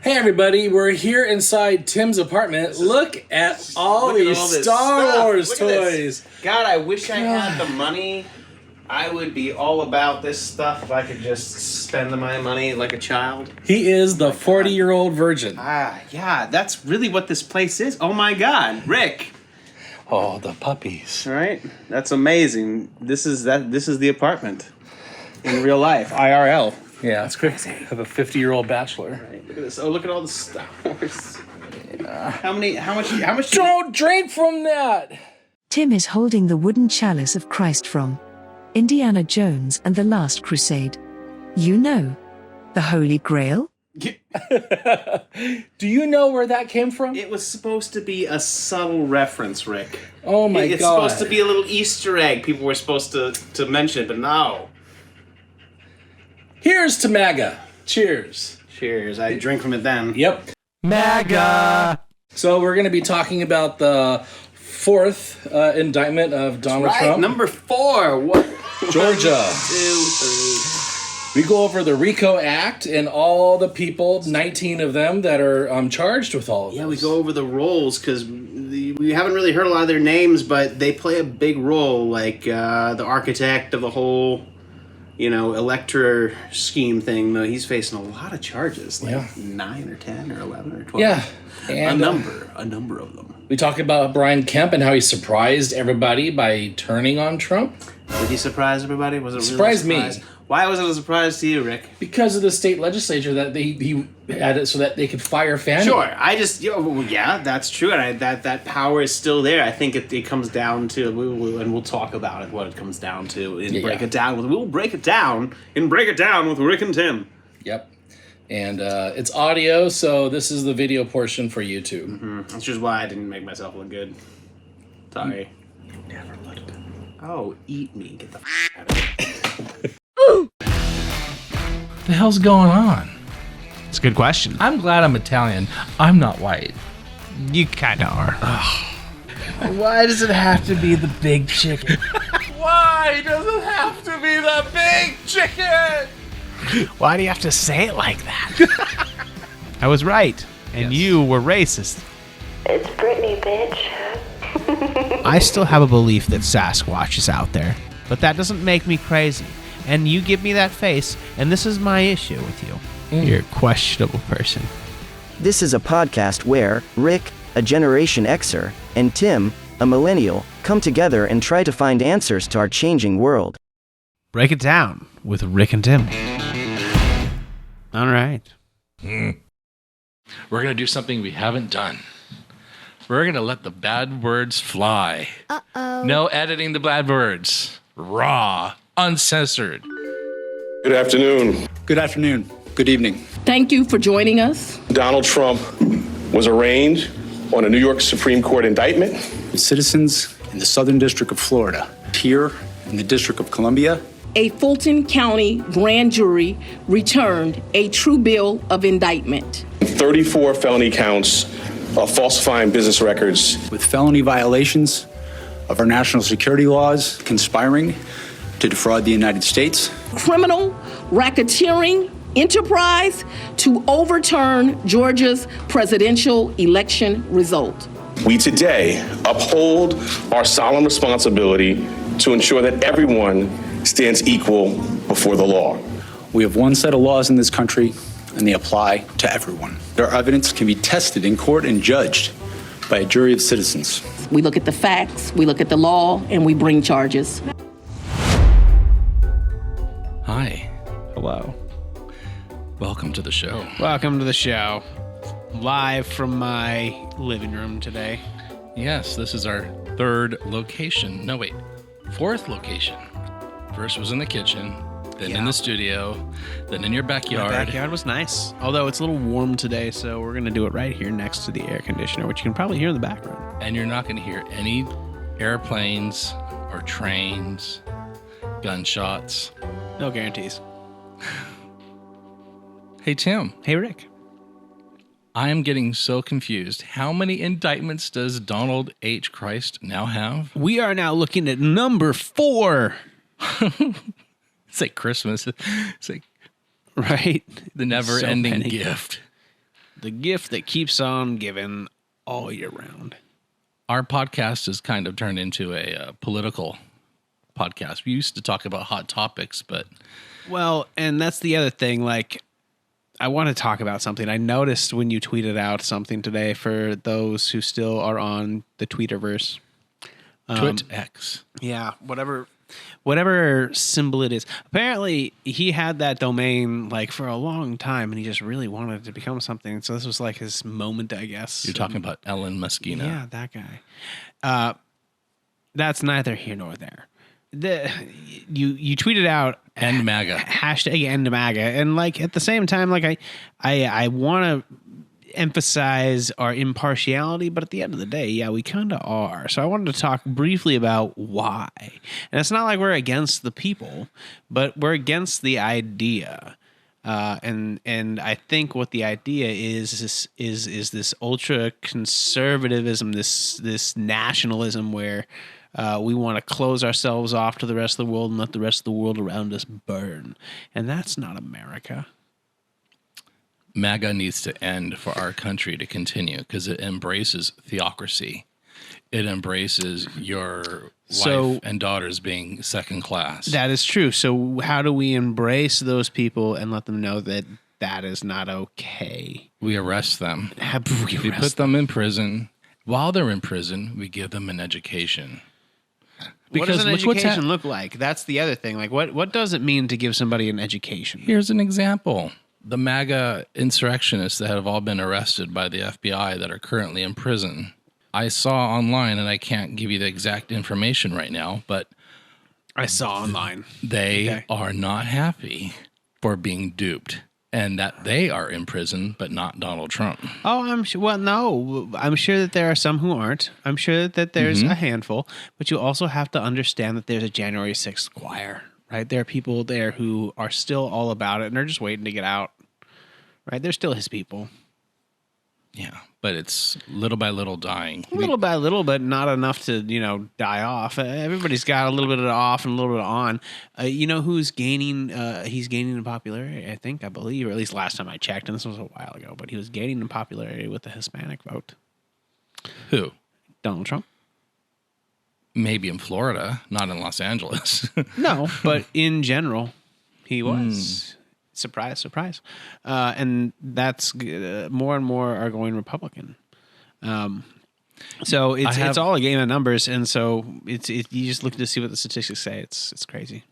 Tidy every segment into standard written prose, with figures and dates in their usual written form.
Hey everybody, we're here inside Tim's apartment. Look at all these Star Wars toys. God, I wish I had the money. I would be all about this stuff if I could just spend my money like a child. He is the 40-year-old virgin. Yeah, that's really what this place is. Oh my God, Rick. Oh, the puppies. All right, that's amazing. This is the apartment in real life, IRL. Yeah, it's crazy. I have a 50-year-old bachelor. Right, look at this. Oh, look at all the Star Wars. Yeah. How much? Don't drink from that. Tim is holding the wooden chalice of Christ from Indiana Jones and the Last Crusade. You know, the Holy Grail? Do you know where that came from? It was supposed to be a subtle reference, Rick. Oh my God. It's supposed to be a little Easter egg. People were supposed to mention it, but no. Here's to MAGA. Cheers. Cheers. I drink from it then. Yep. MAGA! So we're going to be talking about the fourth indictment of Donald Trump. Number 4. What? Georgia. 1, 2, 3. We go over the RICO Act and all the people, 19 of them, that are charged with all of this. Yeah, we go over the roles because we haven't really heard a lot of their names, but they play a big role, like the architect of the whole, elector scheme thing. He's facing a lot of charges, like 9 or 10 or 11 or 12. Yeah. And, a number of them. We talk about Brian Kemp and how he surprised everybody by turning on Trump. Did he surprise everybody? Was it really surprised me? Why was it a surprise to you, Rick? Because of the state legislature that he had it so that they could fire Fani. Sure, that's true, and that power is still there. I think it comes down to, and we'll talk about it, what it comes down to, and break it down. We'll break it down with Rick and Tim. Yep, and it's audio, so this is the video portion for YouTube. Mm-hmm. That's just why I didn't make myself look good. Sorry. You never looked good. Oh, eat me! Get the out of here. The hell's going on? It's a good question. I'm glad I'm Italian. I'm not white. You kinda are. Why does it have to be the big chicken? Why does it have to be the big chicken? Why do you have to say it like that? I was right, and you were racist. It's Britney, bitch. I still have a belief that Sasquatch is out there, but that doesn't make me crazy. And you give me that face, and this is my issue with you. You're a questionable person. This is a podcast where Rick, a Generation Xer, and Tim, a millennial, come together and try to find answers to our changing world. Break it down with Rick and Tim. All right. We're going to do something we haven't done. We're going to let the bad words fly. Uh-oh. No editing the bad words. Raw. Uncensored. Good afternoon. Good afternoon. Good evening. Thank you for joining us. Donald Trump was arraigned on a New York Supreme Court indictment. Citizens in the Southern District of Florida, here in the District of Columbia. A Fulton County grand jury returned a true bill of indictment. 34 felony counts of falsifying business records. With felony violations of our national security laws, conspiring to defraud the United States. Criminal racketeering enterprise to overturn Georgia's presidential election result. We today uphold our solemn responsibility to ensure that everyone stands equal before the law. We have one set of laws in this country, and they apply to everyone. Their evidence can be tested in court and judged by a jury of citizens. We look at the facts, we look at the law, and we bring charges. Hi. Hello. Welcome to the show. Welcome to the show. Live from my living room today. Yes, this is our third location. No, wait. Fourth location. First was in the kitchen, then in the studio, then in your backyard. My backyard was nice. Although it's a little warm today, so we're going to do it right here next to the air conditioner, which you can probably hear in the background. And you're not going to hear any airplanes or trains, gunshots. No guarantees. Hey, Tim. Hey, Rick. I am getting so confused. How many indictments does Donald H. Christ now have? We are now looking at number 4. It's like Christmas. It's like right? the never-ending gift. The gift that keeps on giving all year round. Our podcast has kind of turned into a political podcast. We used to talk about hot topics, but... Well, and that's the other thing. Like, I want to talk about something. I noticed when you tweeted out something today for those who still are on the Twitterverse. TwitX. Yeah, whatever symbol it is. Apparently, he had that domain like for a long time, and he just really wanted it to become something. So this was like his moment, I guess. You're talking about Ellen Moschino. Yeah, that guy. That's neither here nor there. You tweeted out End MAGA. Hashtag End MAGA. And like at the same time, like I want to emphasize our impartiality, but at the end of the day, yeah, we kind of are. So I wanted to talk briefly about why. And it's not like we're against the people, but we're against the idea. And I think what the idea is this ultra conservatism, this nationalism where we want to close ourselves off to the rest of the world and let the rest of the world around us burn. And that's not America. MAGA needs to end for our country to continue because it embraces theocracy. It embraces your wife and daughters being second class. That is true. So how do we embrace those people and let them know that that is not okay? We arrest them. We put them in prison. While they're in prison, we give them an education. What does an education look like? That's the other thing. Like, what does it mean to give somebody an education? Here's an example. The MAGA insurrectionists that have all been arrested by the FBI that are currently in prison. I saw online, and I can't give you the exact information right now, but I saw online. They are not happy for being duped and that they are in prison, but not Donald Trump. Oh, I'm sure. Well, no, I'm sure that there are some who aren't. I'm sure that there's a handful, but you also have to understand that there's a January 6th choir. Right? There are people there who are still all about it, and they're just waiting to get out. Right? They're still his people. Yeah, but it's little by little dying. Little by little, but not enough to, die off. Everybody's got a little bit of off and a little bit of on. You know who's gaining? He's gaining in popularity, I believe, or at least last time I checked, and this was a while ago, but he was gaining in popularity with the Hispanic vote. Who? Donald Trump. Maybe in Florida, not in Los Angeles. No, but in general, he was. Surprise, surprise. And that's more and more are going Republican. So it's all a game of numbers, and so you just look to see what the statistics say. It's crazy.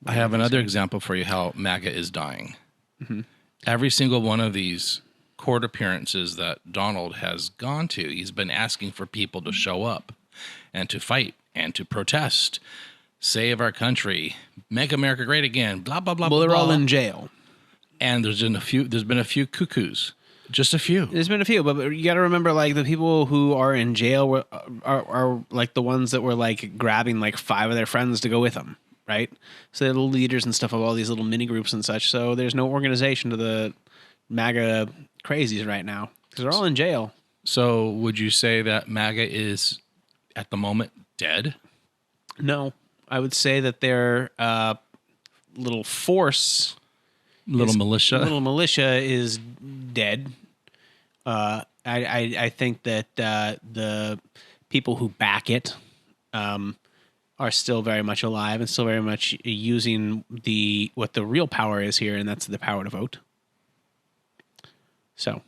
I have another example for you how MAGA is dying. Mm-hmm. Every single one of these court appearances that Donald has gone to, he's been asking for people to show up and to fight and to protest, save our country, make America great again, blah, blah, blah, well, blah. They're all in jail. And there's been a few cuckoos. Just a few. There's been a few, but you got to remember, like, the people who are in jail are like the ones that were, like, grabbing, like, 5 of their friends to go with them, right? So they're the leaders and stuff of all these little mini groups and such. So there's no organization to the MAGA crazies right now because they're all in jail. So would you say that MAGA is, at the moment, dead? No. I would say that their little force... Little militia is dead. I think that the people who back it are still very much alive and still very much using what the real power is here, and that's the power to vote. So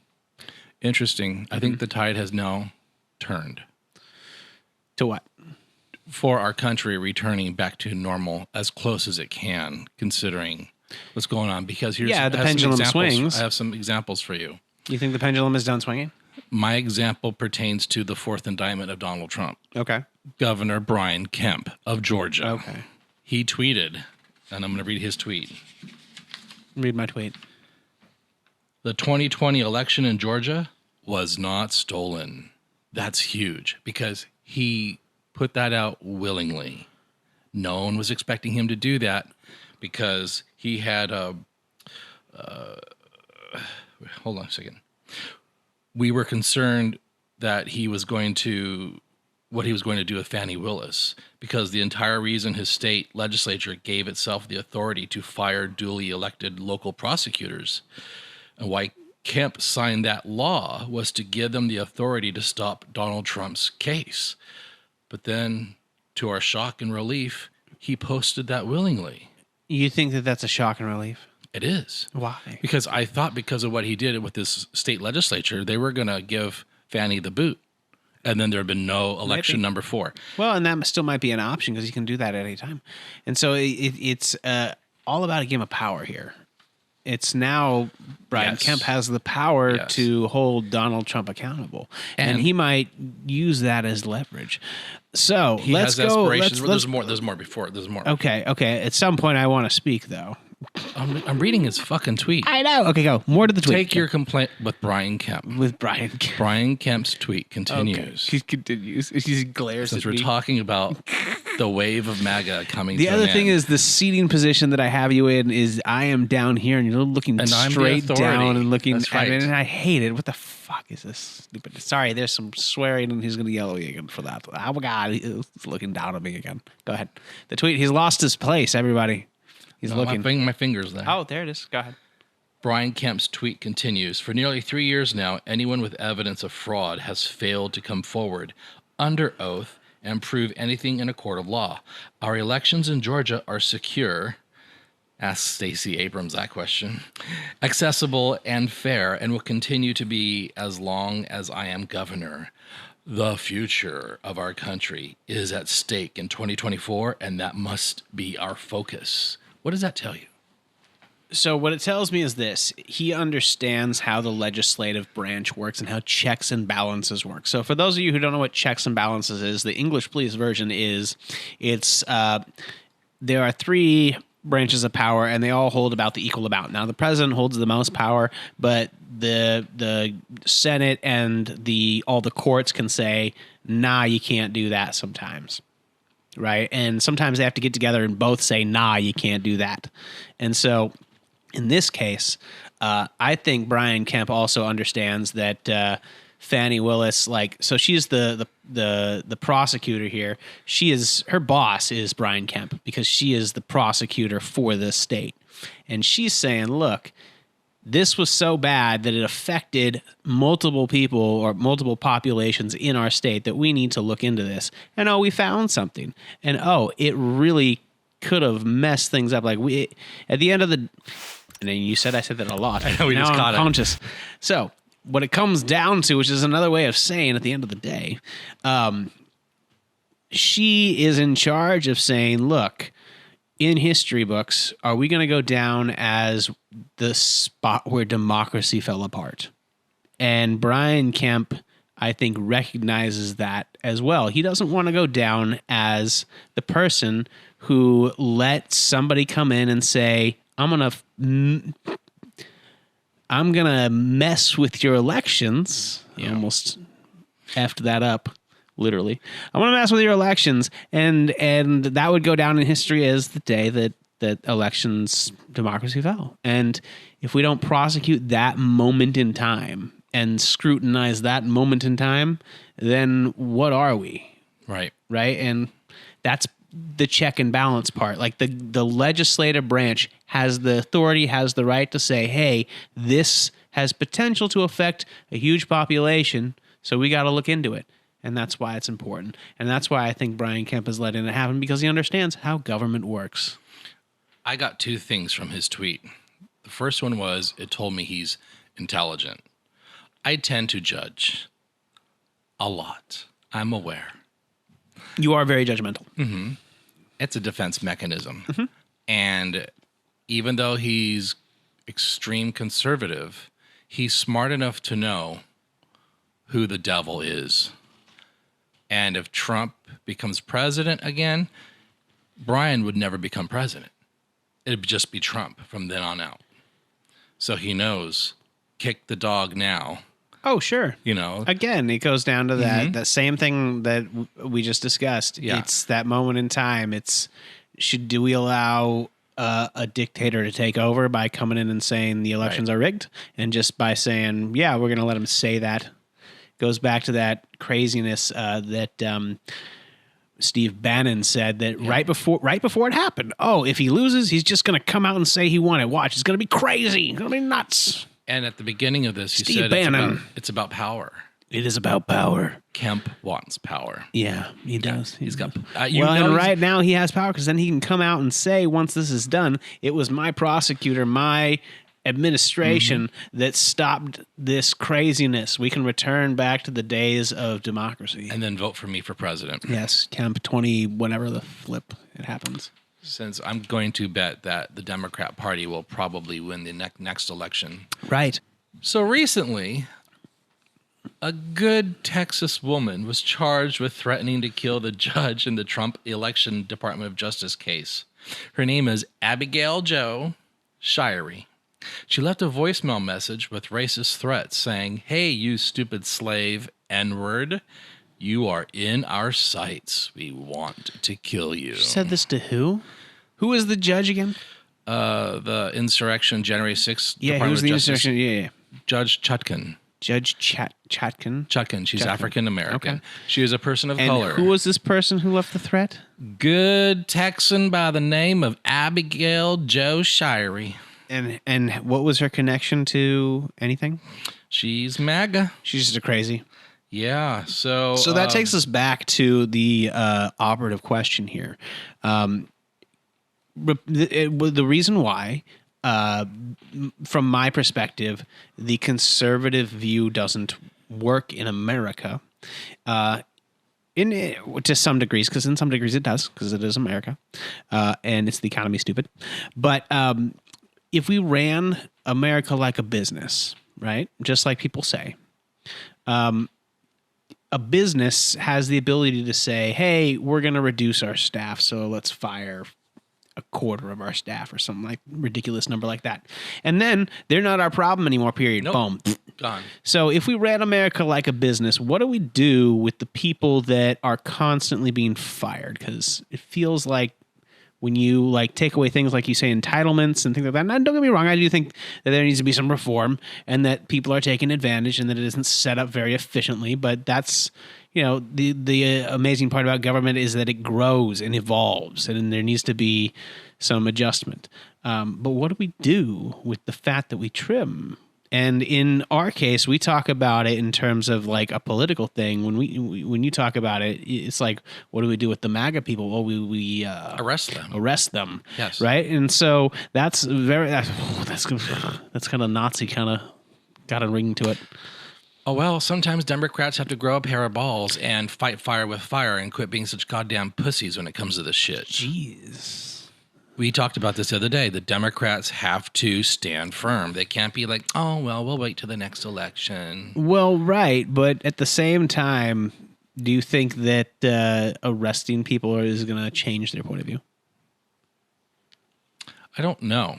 interesting. I think the tide has now turned. To what? For our country returning back to normal as close as it can, considering what's going on, because here's the pendulum swings. I have some examples for you. You think the pendulum is done swinging? My example pertains to the 4th indictment of Donald Trump. Okay. Governor Brian Kemp of Georgia. Okay. He tweeted, and I'm going to read his tweet. Read my tweet. The 2020 election in Georgia was not stolen. That's huge because he put that out willingly. No one was expecting him to do that because he had hold on a second. We were concerned that he was going to do with Fani Willis, because the entire reason his state legislature gave itself the authority to fire duly elected local prosecutors, and why Kemp signed that law was to give them the authority to stop Donald Trump's case. But then, to our shock and relief, he posted that willingly. You think that that's a shock and relief? It is. Why? Because I thought because of what he did with this state legislature, they were going to give Fani the boot. And then there had been no election number 4. Well, and that still might be an option because you can do that at any time. And so it's all about a game of power here. It's now Brian Kemp has the power to hold Donald Trump accountable, and he might use that as leverage. So let's go. There's more before. There's more. Okay. At some point, I want to speak though. I'm reading his fucking tweet. I know. Okay, go. More to the tweet. Take your complaint with Brian Kemp. Brian Kemp's tweet continues. Okay. He continues. He glares Since at me. we're talking about the wave of MAGA coming. The other thing is the seating position that I have you in is I am down here and you're looking straight down and looking. That's right. And I hate it. What the fuck is this stupid? Sorry, there's some swearing and he's going to yell at me again for that. Oh my God, he's looking down at me again. Go ahead. The tweet. He's lost his place. Everybody. He's looking. My finger's there. Oh, there it is. Go ahead. Brian Kemp's tweet continues. For nearly 3 years now, anyone with evidence of fraud has failed to come forward under oath and prove anything in a court of law. Our elections in Georgia are secure. Ask Stacey Abrams that question. Accessible and fair, and will continue to be as long as I am governor. The future of our country is at stake in 2024, and that must be our focus. What does that tell you? So what it tells me is this. He understands how the legislative branch works and how checks and balances work. So for those of you who don't know what checks and balances is, the English please version is there are 3 branches of power and they all hold about the equal amount. Now the president holds the most power, but the Senate and all the courts can say, nah, you can't do that sometimes. Right. And sometimes they have to get together and both say, nah, you can't do that. And so in this case, I think Brian Kemp also understands that Fani Willis, so she's the prosecutor here. Her boss is Brian Kemp because she is the prosecutor for this state. And she's saying, look, this was so bad that it affected multiple people or multiple populations in our state that we need to look into this. And we found something. And it really could have messed things up. At the end of the, and then I said that a lot. I know, we just caught it. Conscious. So what it comes down to, which is another way of saying at the end of the day, she is in charge of saying, look, in history books, are we going to go down as the spot where democracy fell apart? And Brian Kemp, I think, recognizes that as well. He doesn't want to go down as the person who let somebody come in and say, I'm gonna mess with your elections. You almost effed that up. Literally, I want to mess with your elections, and that would go down in history as the day that elections democracy fell. And if we don't prosecute that moment in time and scrutinize that moment in time, then what are we? Right. And that's the check and balance part. Like the legislative branch has the authority, has the right to say, hey, this has potential to affect a huge population, so we got to look into it. And that's why it's important. And that's why I think Brian Kemp is letting it happen, because he understands how government works. I got 2 things from his tweet. The first one was, it told me he's intelligent. I tend to judge a lot. I'm aware. You are very judgmental. Mm-hmm. It's a defense mechanism. Mm-hmm. And even though he's extreme conservative, he's smart enough to know who the devil is. And if Trump becomes president again, Brian would never become president. It'd just be Trump from then on out. So he knows, kick the dog now. Oh, sure. Again, it goes down to that same thing that we just discussed. Yeah. It's that moment in time. Do we allow a dictator to take over by coming in and saying the elections are rigged? And just by saying, yeah, we're going to let him say that. Goes back to that craziness that Steve Bannon said that right before it happened. Oh, if he loses, he's just going to come out and say he won it. Watch, it's going to be crazy. It's going to be nuts. And at the beginning of this, he Steve said Bannon. it's about power. It is about power. Kemp wants power. Yeah, he does. He's got. And right now he has power because then he can come out and say, once this is done, it was my prosecutor, my administration that stopped this craziness. We can return back to the days of democracy. And then vote for me for president. Yes, Kemp 20, whenever the flip it happens. Since I'm going to bet that the Democrat Party will probably win the next election. Right. So recently, a good Texas woman was charged with threatening to kill the judge in the Trump election Department of Justice case. Her name is Abigail Jo Shirey. She left a voicemail message with racist threats saying, "Hey, you stupid slave N-word, you are in our sights. We want to kill you." She said this to who? Who was the judge again? The insurrection, January 6th. Yeah, Department who was of the Justice. insurrection? Yeah. Judge Chutkan. Judge Chutkan. Chutkan. She's Chutkan. African American. Okay. She is a person of And color. who was this person who left the threat? Good Texan by the name of Abigail Jo Shirey. And what was her connection to anything? She's MAGA. She's just a crazy. Yeah. So that takes us back to the operative question here. The reason why, from my perspective, the conservative view doesn't work in America, to some degrees, because in some degrees it does, because it is America, and it's the economy stupid. But if we ran America like a business, right, just like people say, a business has the ability to say, hey, we're going to reduce our staff, so let's fire a quarter of our staff or some like ridiculous number like that. And then they're not our problem anymore, period. Nope. Boom. Gone. So if we ran America like a business, what do we do with the people that are constantly being fired? Because it feels like when you like take away things like you say entitlements and things like that. And don't get me wrong, I do think that there needs to be some reform and that people are taking advantage and that it isn't set up very efficiently. But that's, you know, the amazing part about government is that it grows and evolves, and there needs to be some adjustment. But what do we do with the fat that we trim? And in our case, we talk about it in terms of like a political thing. When you talk about it, it's like, what do we do with the MAGA people? Well, we arrest them. Arrest them. Yes. Right. And so that's kind of Nazi kind of got a ring to it. Oh, well, sometimes Democrats have to grow a pair of balls and fight fire with fire and quit being such goddamn pussies when it comes to this shit. Jeez. We talked about this the other day. The Democrats have to stand firm. They can't be like, oh, well, we'll wait till the next election. Well, right. But at the same time, do you think that arresting people is going to change their point of view? I don't know.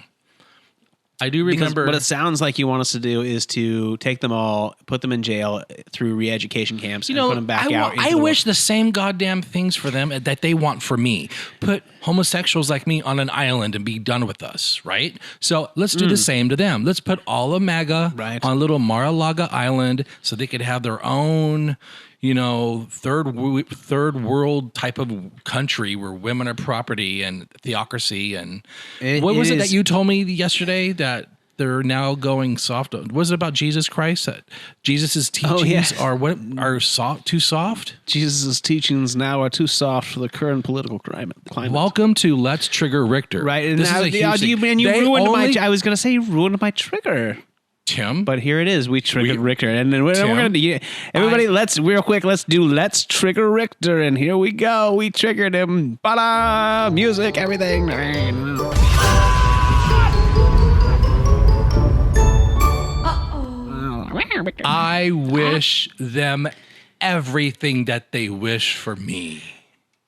I do remember. Because what it sounds like you want us to do is to take them all, put them in jail through re-education camps, and put them back out. I wish the same goddamn things for them that they want for me. Put homosexuals like me on an island and be done with us, right? So let's do the same to them. Let's put all of MAGA on a little Mar-a-Lago island so they could have their own, you know, third world type of country where women are property and theocracy. And what was it that you told me yesterday that they're now going soft? Was it about Jesus Christ that Jesus's teachings are too soft? Jesus's teachings now are too soft for the current political climate. Welcome to Let's Trigger Rictor. Right, and this now, is a huge thing. you ruined I was going to say you ruined my trigger. Tim, but here it is. We triggered Rictor, and then we're going to do everybody. Let's trigger Rictor, and here we go. We triggered him. Ba-da! Music, everything. I wish them everything that they wish for me.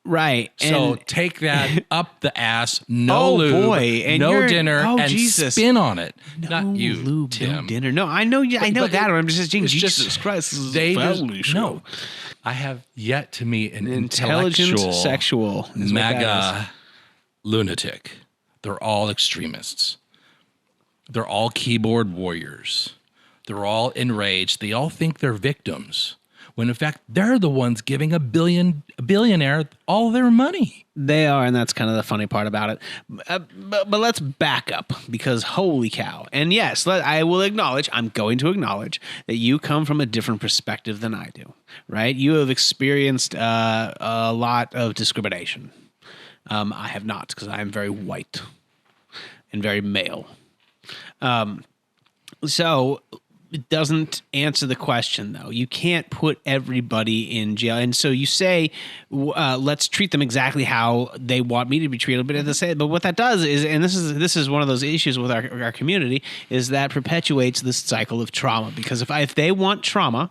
Right. So take that up the ass, no lube, and no dinner, and Jesus. spin on it. No Not you, lube, Tim. no dinner. No, I know that. I'm just saying, Jesus Christ, this is a family show. No, I have yet to meet an intelligent intellectual sexual MAGA lunatic. They're all extremists. They're all keyboard warriors. They're all enraged. They all think they're victims. when in fact they're the ones giving a billionaire all their money. They are, and that's kind of the funny part about it. But let's back up, because holy cow. And yes, I'm going to acknowledge that you come from a different perspective than I do, right? You have experienced a lot of discrimination. I have not, because I am very white and very male. So it doesn't answer the question, though. You can't put everybody in jail. And so you say, let's treat them exactly how they want me to be treated. But what that does is, and this is one of those issues with our community, is that perpetuates this cycle of trauma. Because if they want trauma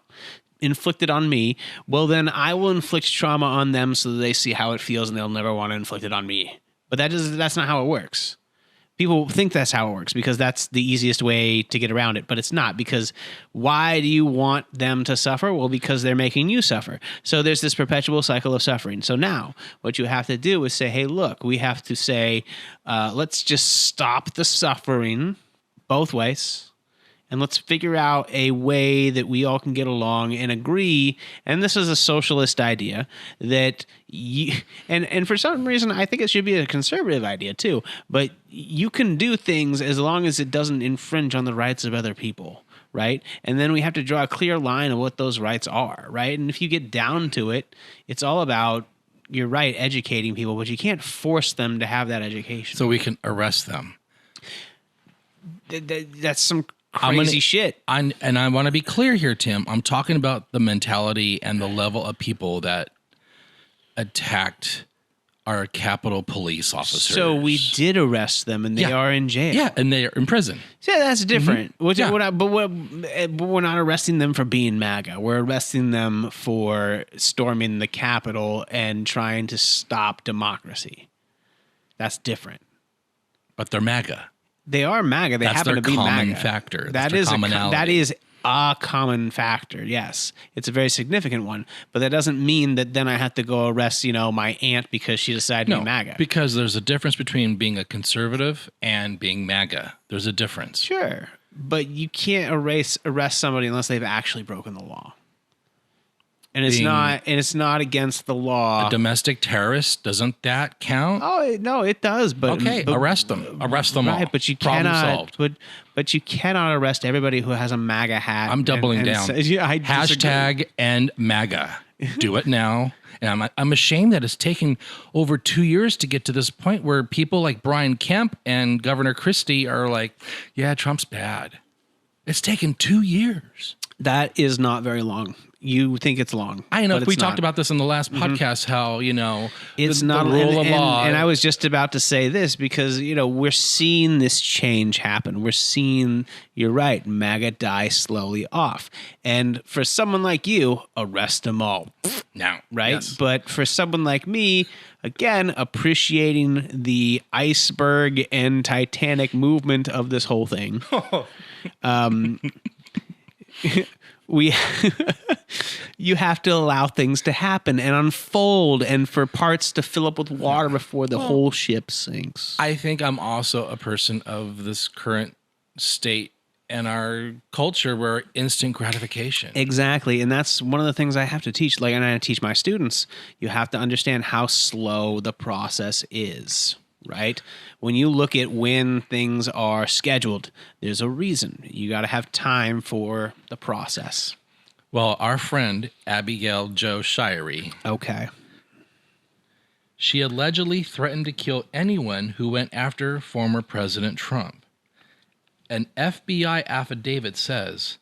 inflicted on me, well, then I will inflict trauma on them so that they see how it feels and they'll never want to inflict it on me. But that's not how it works. People think that's how it works because that's the easiest way to get around it, but it's not. Because why do you want them to suffer? Well, because they're making you suffer. So there's this perpetual cycle of suffering. So now what you have to do is say, hey, look, we have to say, let's just stop the suffering both ways. And let's figure out a way that we all can get along and agree. And this is a socialist idea that and for some reason, I think it should be a conservative idea too. But you can do things as long as it doesn't infringe on the rights of other people, right? And then we have to draw a clear line of what those rights are, right? And if you get down to it, it's all about, you're right, educating people, but you can't force them to have that education. So we can arrest them. That's some crazy shit. And I want to be clear here, Tim. I'm talking about the mentality and the level of people that attacked our Capitol police officers. So we did arrest them, and they are in jail. Yeah, and they are in prison. Yeah, that's different. But we're not arresting them for being MAGA. We're arresting them for storming the Capitol and trying to stop democracy. That's different. But they're MAGA. They are MAGA. They happen to be MAGA. That's their common factor. That is a common factor. Yes, it's a very significant one. But that doesn't mean that then I have to go arrest, my aunt because she decided to be MAGA. Because there's a difference between being a conservative and being MAGA. There's a difference. Sure, but you can't arrest somebody unless they've actually broken the law. And it's not against the law. A domestic terrorist, doesn't that count? Oh no, it does. But arrest them. Arrest them all. Right, but you Problem cannot. solved. But you cannot arrest everybody who has a MAGA hat. I'm doubling down. Hashtag and MAGA. Do it now. And I'm ashamed that it's taken over 2 years to get to this point where people like Brian Kemp and Governor Christie are like, yeah, Trump's bad. It's taken 2 years. That is not very long. You think it's long. I know. We talked about this in the last podcast, how, it's not the rule of law. And I was just about to say this because, we're seeing this change happen. We're seeing, you're right, MAGA die slowly off. And for someone like you, arrest them all. Now, right? Yes. But for someone like me, again, appreciating the iceberg and Titanic movement of this whole thing. You have to allow things to happen and unfold and for parts to fill up with water before the whole ship sinks. I think I'm also a person of this current state and our culture where instant gratification. Exactly. And that's one of the things I have to teach. And I teach my students, you have to understand how slow the process is. Right? When you look at when things are scheduled, there's a reason. You got to have time for the process. Well, our friend Abigail Jo Shirey. Okay. She allegedly threatened to kill anyone who went after former President Trump. An FBI affidavit says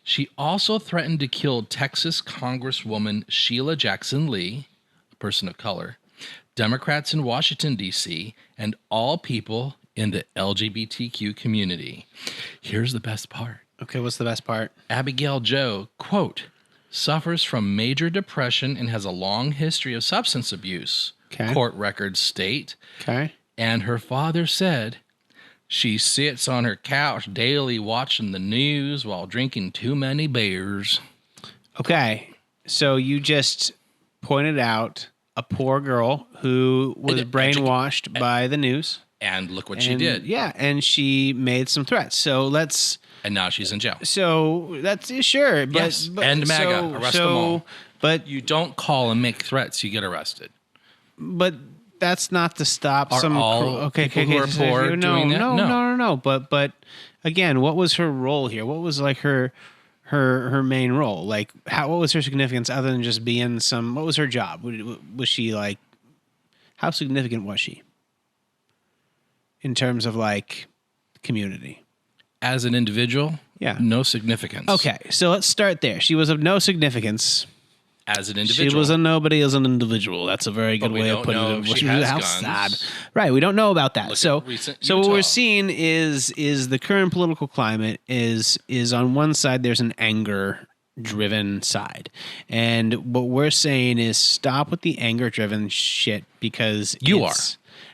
she also threatened to kill Texas Congresswoman Sheila Jackson Lee, a person of color, Democrats in Washington, D.C., and all people in the LGBTQ community. Here's the best part. Okay, what's the best part? Abigail Jo, quote, suffers from major depression and has a long history of substance abuse, court records state. Okay. And her father said she sits on her couch daily watching the news while drinking too many beers. Okay, so you just pointed out a poor girl who was brainwashed by the news. And look what she did. Yeah, and she made some threats. So let's... And now she's in jail. So that's sure. But, yes, and MAGA, arrest them all. But you don't call and make threats, you get arrested. But that's not to stop Are some... all people who are poor doing that? No. But again, what was her role here? What was like her main role? Like, what was her significance other than just being some... What was her job? Was she like... How significant was she? In terms of like community? As an individual, no significance. Okay, so let's start there. She was of no significance. As an individual. She was a nobody as an individual. That's a very good way of putting it. She has How guns. sad. Right, we don't know about that. So what we're seeing is the current political climate is on one side there's an anger-driven side. And what we're saying is stop with the anger-driven shit because you are.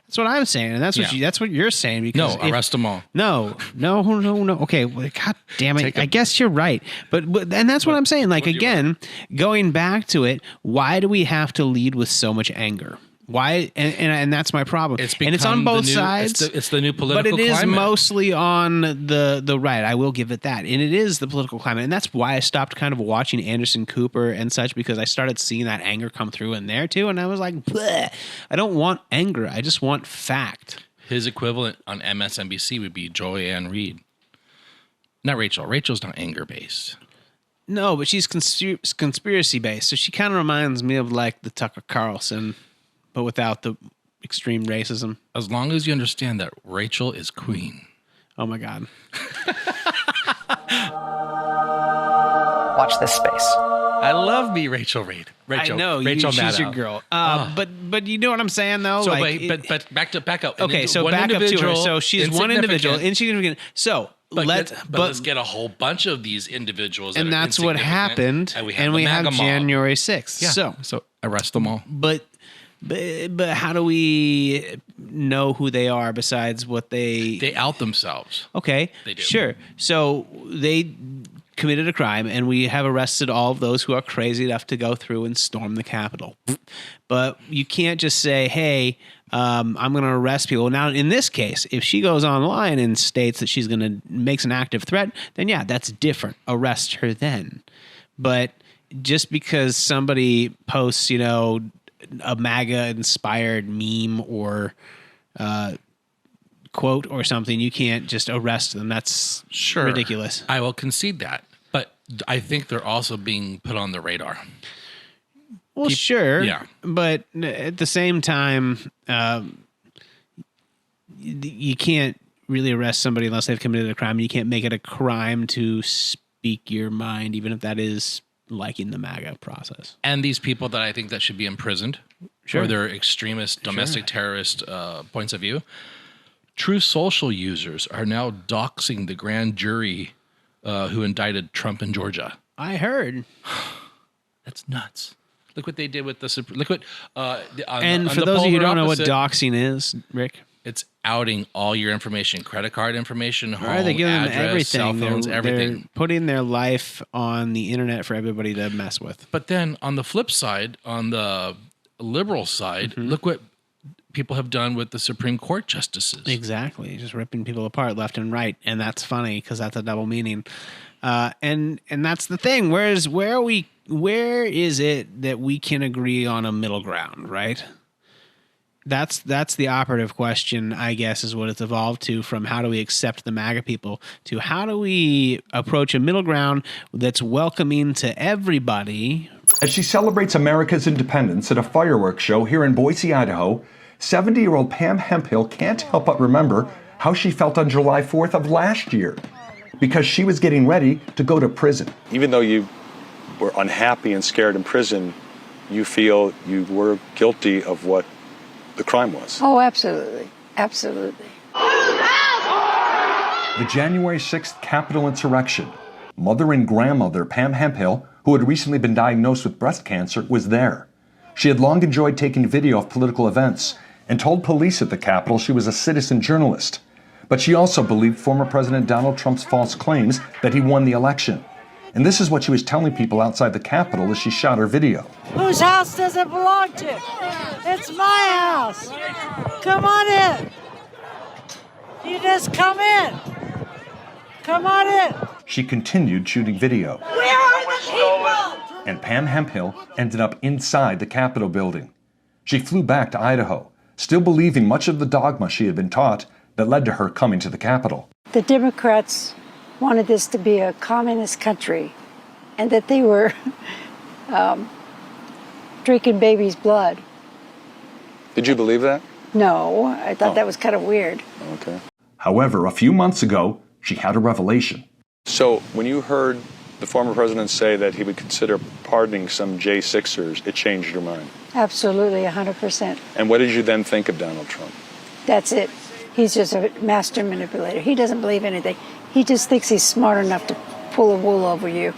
That's what I'm saying, and that's what you're saying. Because arrest them all. No. Okay, well, God damn it. I guess you're right, but and that's what I'm saying. Like again, going back to it, why do we have to lead with so much anger? Why? And that's my problem. And it's on both sides. It's the new political climate. But it is mostly on the right. I will give it that. And it is the political climate. And that's why I stopped kind of watching Anderson Cooper and such, because I started seeing that anger come through in there too. And I was like, bleh. I don't want anger. I just want fact. His equivalent on MSNBC would be Joanne Reed. Not Rachel. Rachel's not anger-based. No, but she's conspiracy-based. So she kind of reminds me of like the Tucker Carlson, but without the extreme racism. As long as you understand that Rachel is queen. Oh, my God. Watch this space. I love me, Rachel Reed. Rachel, I know. Rachel she's your girl. But you know what I'm saying, though? So, like, but back up. Okay, so back up to her. So she's one individual, insignificant. So let's get a whole bunch of these individuals. And that's what happened. And we have January 6th. Yeah. So arrest them all. But how do we know who they are besides what they out themselves? Okay, they do. Sure. So they committed a crime, and we have arrested all of those who are crazy enough to go through and storm the Capitol. But you can't just say, "Hey, I'm going to arrest people." Now, in this case, if she goes online and states that she's going to makes an active threat, then yeah, that's different. Arrest her then. But just because somebody posts, a MAGA-inspired meme or quote or something, you can't just arrest them. That's ridiculous. I will concede that. But I think they're also being put on the radar. Well, sure. Yeah. But at the same time, you can't really arrest somebody unless they've committed a crime. You can't make it a crime to speak your mind, even if that is liking the MAGA process. And these people that I think that should be imprisoned for their extremist, domestic terrorist points of view. True Social users are now doxing the grand jury who indicted Trump in Georgia. I heard. That's nuts. Look what they did with the... Look what... and for those of you who don't know what doxing is, Rick... It's outing all your information, credit card information, home, they giving address, them everything. cell phones, everything. They're putting their life on the internet for everybody to mess with. But then on the flip side, on the liberal side, look what people have done with the Supreme Court justices. Exactly. Just ripping people apart left and right. And that's funny because that's a double meaning. And that's the thing. Where is it that we can agree on a middle ground, right? That's the operative question, I guess, is what it's evolved to, from how do we accept the MAGA people to how do we approach a middle ground that's welcoming to everybody. As she celebrates America's independence at a fireworks show here in Boise, Idaho, 70-year-old Pam Hemphill can't help but remember how she felt on July 4th of last year, because she was getting ready to go to prison. Even though you were unhappy and scared in prison, you feel you were guilty of what the crime was. Oh, absolutely. Absolutely. The January 6th Capitol insurrection. Mother and grandmother Pam Hemphill, who had recently been diagnosed with breast cancer, was there. She had long enjoyed taking video of political events and told police at the Capitol she was a citizen journalist. But she also believed former President Donald Trump's false claims that he won the election. And this is what she was telling people outside the Capitol as she shot her video. Whose house does it belong to? It's my house. Come on in. You just come in. Come on in. She continued shooting video. Where are the people? And Pam Hemphill ended up inside the Capitol building. She flew back to Idaho, still believing much of the dogma she had been taught that led to her coming to the Capitol. The Democrats wanted this to be a communist country and that they were drinking baby's blood. Did you believe that? No, I thought that was kind of weird. Okay. However, a few months ago, she had a revelation. So when you heard the former president say that he would consider pardoning some J6ers, it changed your mind. Absolutely, 100%. And what did you then think of Donald Trump? That's it. He's just a master manipulator. He doesn't believe anything. He just thinks he's smart enough to pull the wool over you.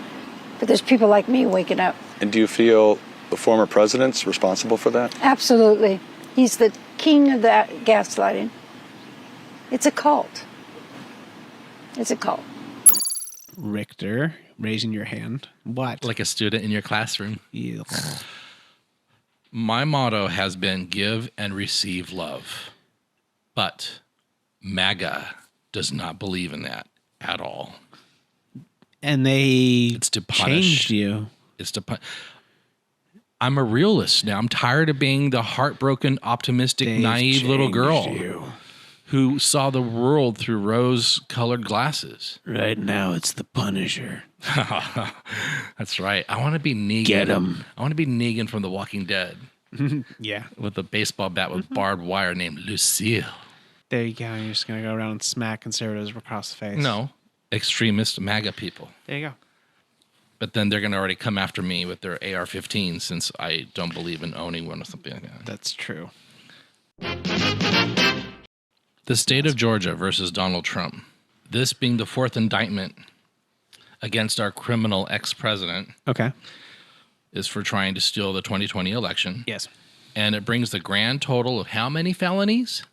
But there's people like me waking up. And do you feel the former president's responsible for that? Absolutely. He's the king of that gaslighting. It's a cult. It's a cult. Rictor, raising your hand. What? Like a student in your classroom. Yes. My motto has been give and receive love. But MAGA does not believe in that at all. And they it's to punish. Changed you. It's to punish. I'm a realist now. I'm tired of being the heartbroken, optimistic, naive little girl who saw the world through rose-colored glasses. Right now, it's the Punisher. That's right. I want to be Negan. Get him. I want to be Negan from The Walking Dead. Yeah. With a baseball bat with barbed wire named Lucille. There you go. You're just going to go around and smack conservatives across the face. No. Extremist MAGA people. There you go. But then they're going to already come after me with their AR-15 since I don't believe in owning one or something like that. That's true. The state of Georgia versus Donald Trump. This being the fourth indictment against our criminal ex-president. Okay. Is for trying to steal the 2020 election. Yes. And it brings the grand total of how many felonies?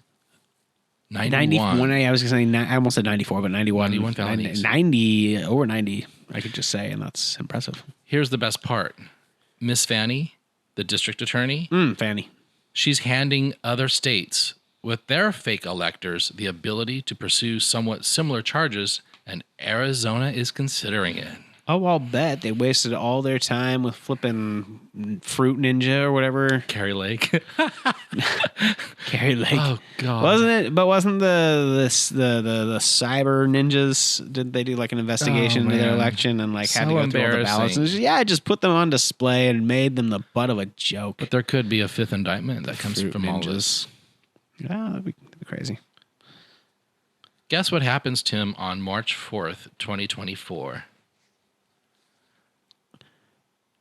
91. I was going to say, I almost said 94, but 91. 91 felonies. 90, over 90, I could just say, and that's impressive. Here's the best part. Miss Fani, the district attorney. Fani. She's handing other states with their fake electors the ability to pursue somewhat similar charges, and Arizona is considering it. Oh, I'll bet they wasted all their time with flipping Fruit Ninja or whatever. Carrie Lake. Carrie Lake. Oh God. Wasn't it? But wasn't the cyber ninjas? Did they do like an investigation into their election and like had to go through all the ballots? And just put them on display and made them the butt of a joke. But there could be a fifth indictment that comes from all this. Yeah, that'd be crazy. Guess what happens, Tim, on March 4th, 2024?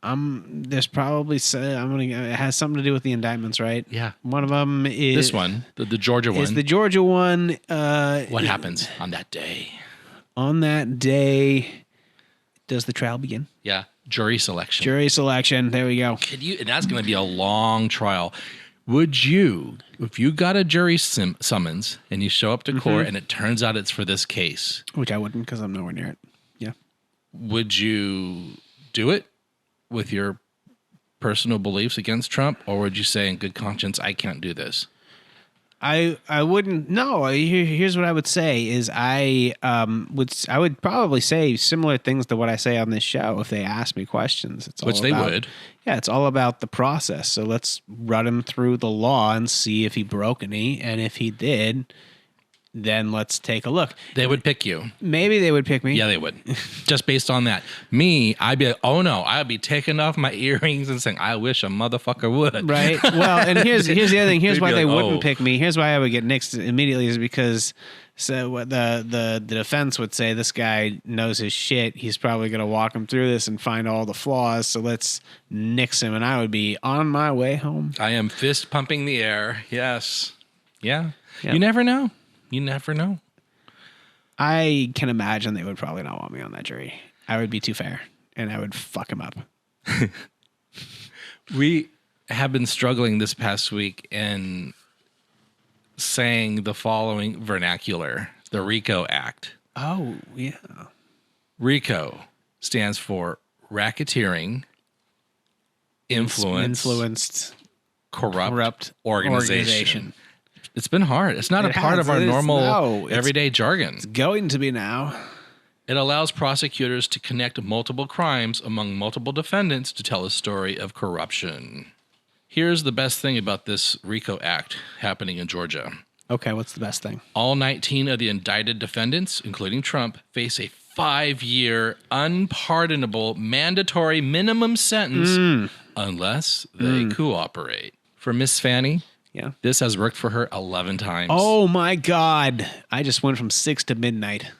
There's probably it has something to do with the indictments, right? Yeah. One of them is this one, the Georgia one. Is the Georgia one. What happens on that day? On that day, does the trial begin? Yeah. Jury selection. Jury selection. There we go. And that's going to be a long trial. Would you, if you got a jury summons and you show up to court and it turns out it's for this case, which I wouldn't because I'm nowhere near it. Yeah. Would you do it with your personal beliefs against Trump, or would you say in good conscience, I can't do this? I wouldn't. No. Here's what I would say is I would probably say similar things to what I say on this show if they ask me questions. They would. Yeah, it's all about the process. So let's run him through the law and see if he broke any, and if he did, then let's take a look. They would pick you. Maybe they would pick me. Yeah, they would. Just based on that. Me, I'd be like, oh no, I'd be taking off my earrings and saying, I wish a motherfucker would. Right. Well, and here's the other thing. Here's why they wouldn't pick me. Here's why I would get nixed immediately is because what the defense would say, this guy knows his shit. He's probably going to walk him through this and find all the flaws. So let's nix him. And I would be on my way home. I am fist pumping the air. Yes. Yeah. Yep. You never know. You never know. I can imagine they would probably not want me on that jury. I would be too fair, and I would fuck him up. We have been struggling this past week in saying the following vernacular, the RICO Act. Oh, yeah. RICO stands for racketeering, influenced, corrupt organization. It's been hard. It's not a part of our normal everyday jargon. It's going to be now. It allows prosecutors to connect multiple crimes among multiple defendants to tell a story of corruption. Here's the best thing about this RICO Act happening in Georgia. Okay, what's the best thing? All 19 of the indicted defendants, including Trump, face a 5-year unpardonable mandatory minimum sentence unless they cooperate. For Miss Fani, this has worked for her 11 times. Oh my God. I just went from 6 to midnight.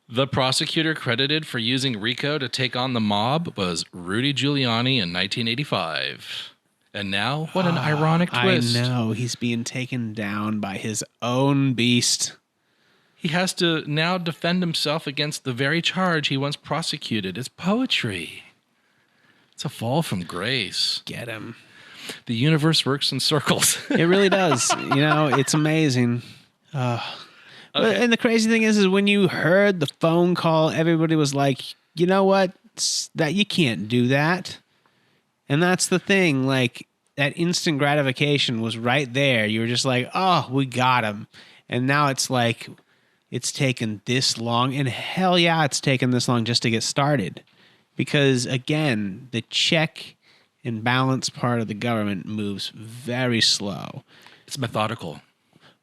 The prosecutor credited for using RICO to take on the mob was Rudy Giuliani in 1985. And now, what an ironic twist. I know. He's being taken down by his own beast. He has to now defend himself against the very charge he once prosecuted. It's poetry. It's a fall from grace. Get him. The universe works in circles. It really does. It's amazing. Okay. And the crazy thing is when you heard the phone call, everybody was like, you know what? That you can't do that. And that's the thing. Like, that instant gratification was right there. You were just like, oh, we got him. And now it's like, it's taken this long. And hell yeah, it's taken this long just to get started. Because, again, the check and balance part of the government moves very slow. It's methodical.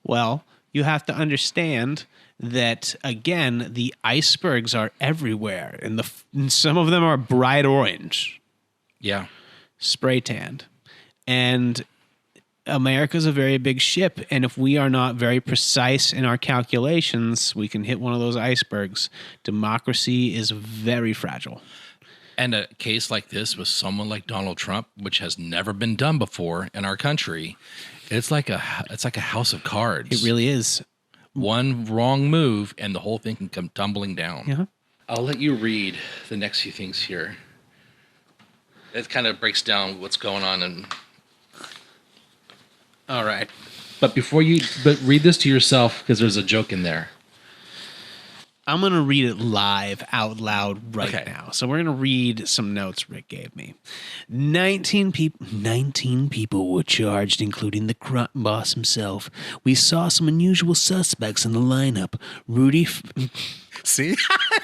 Well, you have to understand that, again, the icebergs are everywhere, and some of them are bright orange. Yeah. Spray tanned. And America's a very big ship, and if we are not very precise in our calculations, we can hit one of those icebergs. Democracy is very fragile. And a case like this with someone like Donald Trump, which has never been done before in our country, it's like a house of cards. It really is. One wrong move and the whole thing can come tumbling down. Yeah. I'll let you read the next few things here. It kind of breaks down what's going on. And all right. But read this to yourself because there's a joke in there. I'm going to read it live out loud right now. So we're going to read some notes Rick gave me. 19 people were charged, including the crime boss himself. We saw some unusual suspects in the lineup. Rudy... See?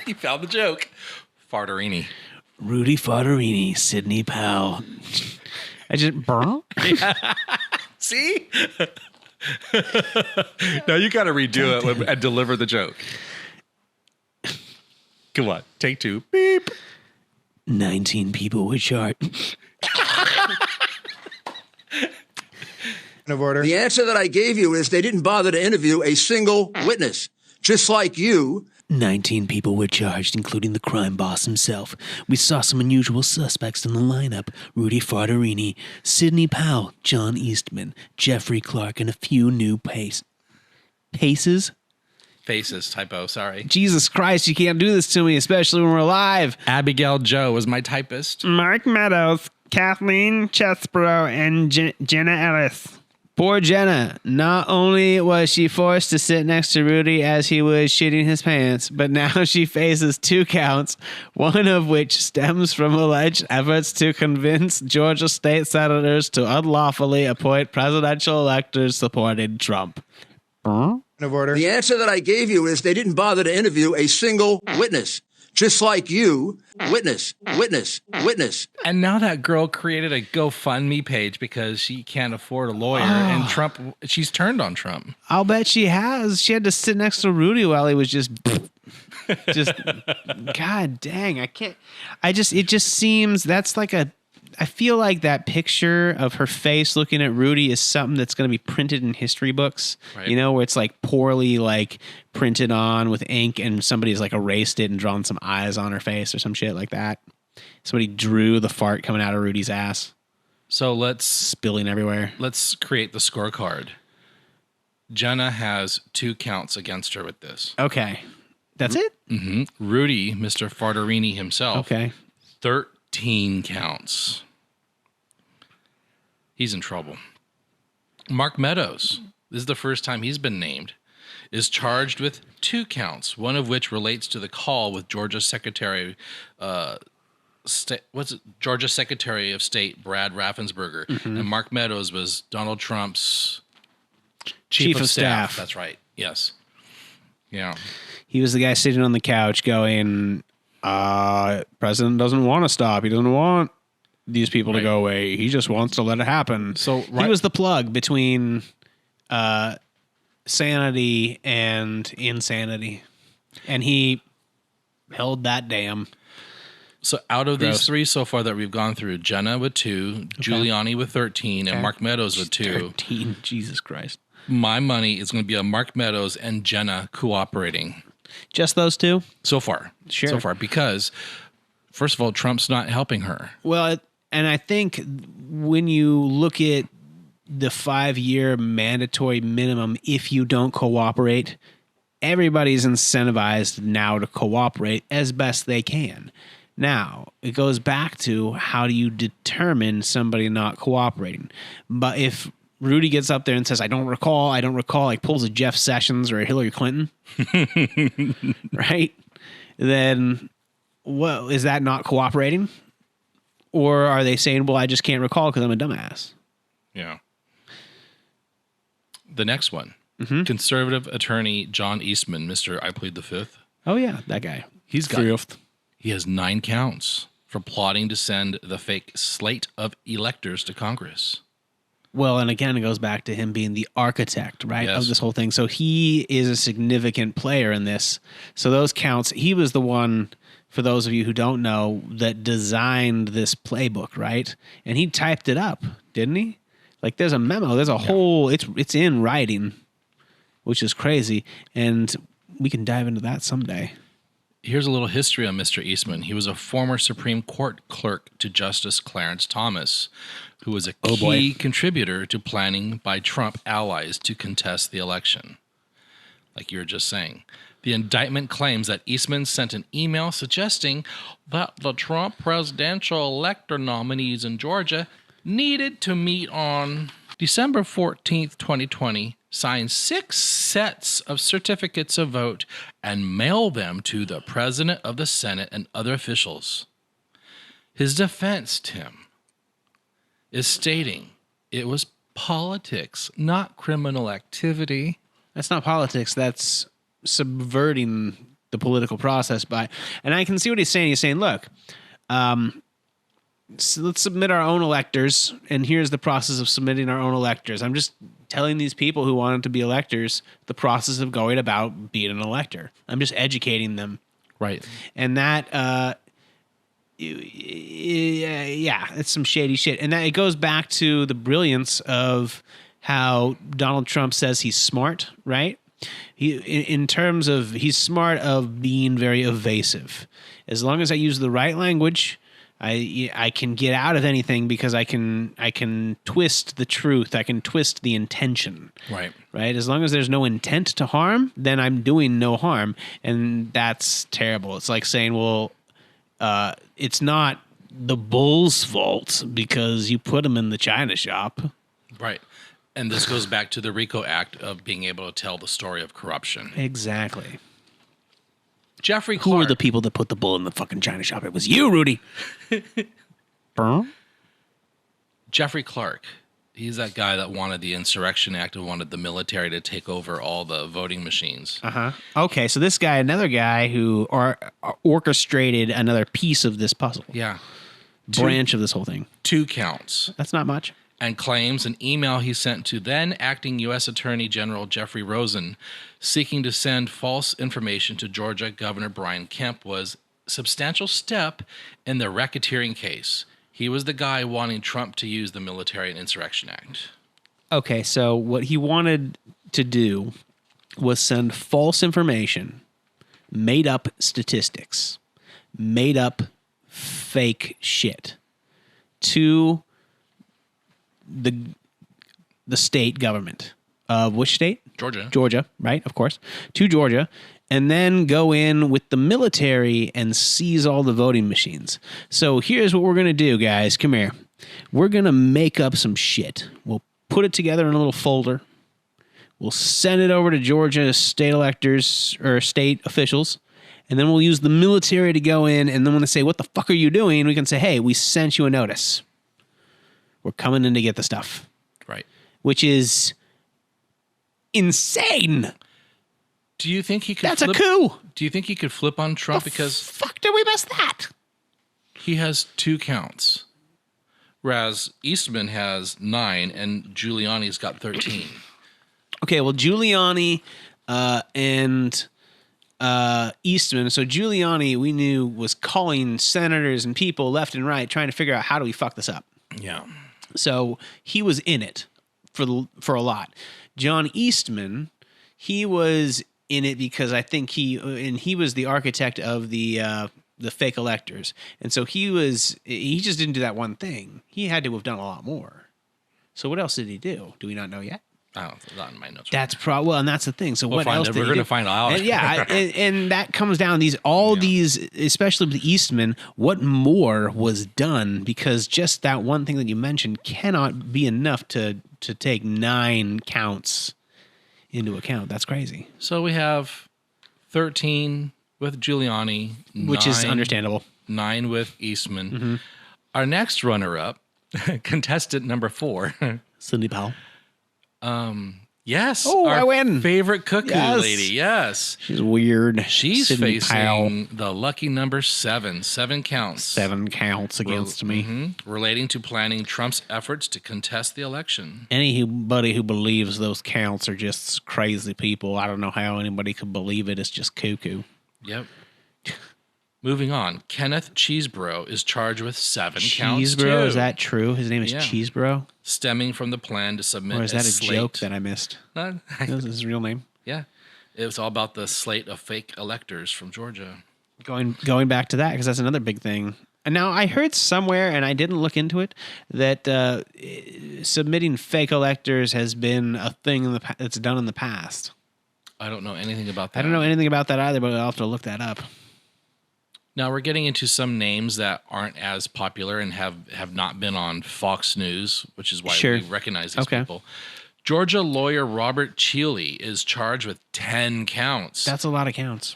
You found the joke. Farterini. Rudy Farterini, Sidney Powell. I just... Yeah. See? Now you got to redo it and deliver the joke. Come on, take 2. Beep. 19 people were charged. Of order. The answer that I gave you is they didn't bother to interview a single witness. Just like you. 19 people were charged, including the crime boss himself. We saw some unusual suspects in the lineup. Rudy Farterini, Sidney Powell, John Eastman, Jeffrey Clark, and a few new paces? Faces, typo, sorry. Jesus Christ, you can't do this to me, especially when we're live. Abigail Joe was my typist. Mark Meadows, Kathleen Chesbrough, and Jenna Ellis. Poor Jenna. Not only was she forced to sit next to Rudy as he was shitting his pants, but now she faces 2 counts, one of which stems from alleged efforts to convince Georgia state senators to unlawfully appoint presidential electors supporting Trump. Of order. The answer that I gave you is they didn't bother to interview a single witness. Just like you, witness. And now that girl created a GoFundMe page because she can't afford a lawyer, and she's turned on Trump. I'll bet she has. She had to sit next to Rudy while he was just God dang, I can't. It just seems that's like I feel like that picture of her face looking at Rudy is something that's going to be printed in history books, right. Where it's like poorly like printed on with ink and somebody's like erased it and drawn some eyes on her face or some shit like that. Somebody drew the fart coming out of Rudy's ass. So let's spilling everywhere. Let's create the scorecard. Jenna has 2 counts against her with this. Okay. That's it? Mm-hmm. Rudy, Mr. Farterini himself. Okay. 13 counts. He's in trouble. Mark Meadows, this is the first time he's been named, is charged with 2 counts, one of which relates to the call with Georgia Secretary Georgia Secretary of State Brad Raffensperger, and Mark Meadows was Donald Trump's chief of staff. That's right. Yes. Yeah. He was the guy sitting on the couch going, President doesn't want to stop. He doesn't want these people to go away. He just wants to let it happen. So he was the plug between sanity and insanity. And he held that dam. So out of these three so far that we've gone through, Jenna with 2, Giuliani with 13, and Mark Meadows with 2. 13, Jesus Christ. My money is going to be on Mark Meadows and Jenna cooperating. Just those 2? So far. Sure. So far. Because, first of all, Trump's not helping her. Well, and I think when you look at the 5-year mandatory minimum, if you don't cooperate, everybody's incentivized now to cooperate as best they can. Now, it goes back to how do you determine somebody not cooperating? But if Rudy gets up there and says, I don't recall, like pulls a Jeff Sessions or a Hillary Clinton, right? Then, well, is that not cooperating? Or are they saying, well, I just can't recall because I'm a dumbass? Yeah. The next one, conservative attorney John Eastman, Mr. I plead the fifth. Oh, yeah, that guy. He has 9 counts for plotting to send the fake slate of electors to Congress. Well, and again, it goes back to him being the architect, right, of this whole thing. So he is a significant player in this. So those counts, he was the one, for those of you who don't know, that designed this playbook, right? And he typed it up, didn't he? Like there's a memo, there's a whole, it's in writing, which is crazy. And we can dive into that someday. Here's a little history on Mr. Eastman. He was a former Supreme Court clerk to Justice Clarence Thomas, who was a key contributor to planning by Trump allies to contest the election. Like you were just saying. The indictment claims that Eastman sent an email suggesting that the Trump presidential elector nominees in Georgia needed to meet on December 14th, 2020, sign 6 sets of certificates of vote, and mail them to the President of the Senate and other officials. His defense, Tim, is stating it was politics, not criminal activity. That's not politics. That's subverting the political process and I can see what he's saying. He's saying, look, so let's submit our own electors, and here's the process of submitting our own electors. I'm just telling these people who wanted to be electors the process of going about being an elector. I'm just educating them. Right. And that, it's some shady shit. And that it goes back to the brilliance of how Donald Trump says he's smart, right? In terms of, he's smart of being very evasive. As long as I use the right language, I can get out of anything because I can twist the truth. I can twist the intention. Right. Right. As long as there's no intent to harm, then I'm doing no harm. And that's terrible. It's like saying, well, it's not the bull's fault because you put him in the china shop. Right. And this goes back to the RICO Act of being able to tell the story of corruption. Exactly. Jeffrey Clark. Who are the people that put the bull in the fucking china shop? It was you, Rudy. Jeffrey Clark. He's that guy that wanted the Insurrection Act and wanted the military to take over all the voting machines. Okay, so this guy, another guy who orchestrated another piece of this puzzle. Yeah. Branch of this whole thing. 2 counts. That's not much. And claims an email he sent to then acting U.S. Attorney General Jeffrey Rosen seeking to send false information to Georgia Governor Brian Kemp was a substantial step in the racketeering case. He was the guy wanting Trump to use the Military and Insurrection Act. Okay, so what he wanted to do was send false information, made up statistics, made up fake shit to the state government of which state? Georgia, right? Of course. To Georgia, and then go in with the military and seize all the voting machines. So here's what we're going to do, guys. Come here. We're going to make up some shit. We'll put it together in a little folder. We'll send it over to Georgia state electors or state officials, And then we'll use the military to go in, and then when they say, what the fuck are you doing? We can say, hey, we sent you a notice. We're coming in to get the stuff. Right. Which is insane. Do you think he could a coup. Do you think he could flip on Trump because fuck did we miss that? He has 2 counts. Whereas Eastman has 9 and Giuliani's got 13. Okay, well, Giuliani and Eastman. So Giuliani, we knew, was calling senators and people left and right, trying to figure out how do we fuck this up. Yeah. So he was in it for a lot. John Eastman, he was in it because I think he was the architect of the fake electors, and so he just didn't do that one thing. He had to have done a lot more. So what else did he do? Do we not know yet? I don't know, not in my notes. That's and that's the thing. So what else did he do? We're going to find out. And and that comes down these, especially with Eastman, what more was done? Because just that one thing that you mentioned cannot be enough to take 9 counts into account. That's crazy. So we have 13 with Giuliani, which is understandable. 9 with Eastman. Mm-hmm. Our next runner-up, contestant number 4, Cindy Powell. Yes. Oh, I win. Favorite cuckoo lady. Yes. She's weird. She's Sidney facing Powell. the lucky number 7. 7 counts. 7 counts against me. Mm-hmm. Relating to planning Trump's efforts to contest the election. Anybody who believes those counts are just crazy people. I don't know how anybody could believe it. It's just cuckoo. Yep. Moving on. Kenneth Cheesebro is charged with 7 counts. Cheesebro, is that true? His name is Cheesebro? Stemming from the plan to submit Or is that a slate. joke that I missed? That was his real name? Yeah. It was all about the slate of fake electors from Georgia. Going back to that, because that's another big thing. And now, I heard somewhere, and I didn't look into it, that submitting fake electors has been a thing that's done in the past. I don't know anything about that. I don't know anything about that either, but I'll have to look that up. Now we're getting into some names that aren't as popular and have not been on Fox News, which is why we recognize these people. Georgia lawyer Robert Cheeley is charged with 10 counts. That's a lot of counts.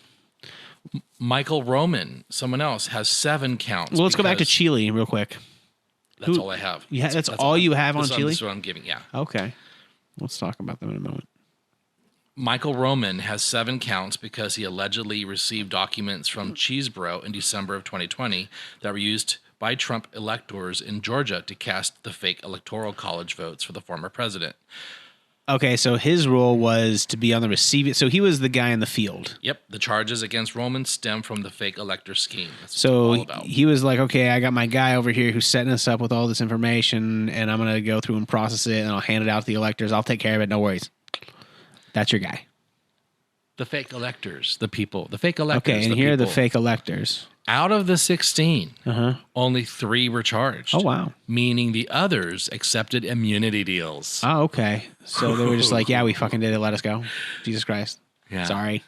Michael Roman, someone else, has 7 counts. Well, let's go back to Cheeley real quick. That's all I have. Yeah, that's all you have on Cheeley? That's what I'm giving, yeah. Okay. Let's talk about them in a moment. Michael Roman has 7 counts because he allegedly received documents from Cheesebro in December of 2020 that were used by Trump electors in Georgia to cast the fake Electoral College votes for the former president. Okay, so his role was to be on the receiving. So he was the guy in the field. Yep, the charges against Roman stem from the fake elector scheme. That's so what it's all about. He was like, okay, I got my guy over here who's setting us up with all this information, and I'm going to go through and process it, and I'll hand it out to the electors. I'll take care of it. No worries. That's your guy. The fake electors, the people, the fake electors. Okay, and here are the fake electors. Out of the 16, only 3 were charged. Oh, wow. Meaning the others accepted immunity deals. Oh, okay. So they were just like, yeah, we fucking did it. Let us go. Jesus Christ. Yeah. Sorry.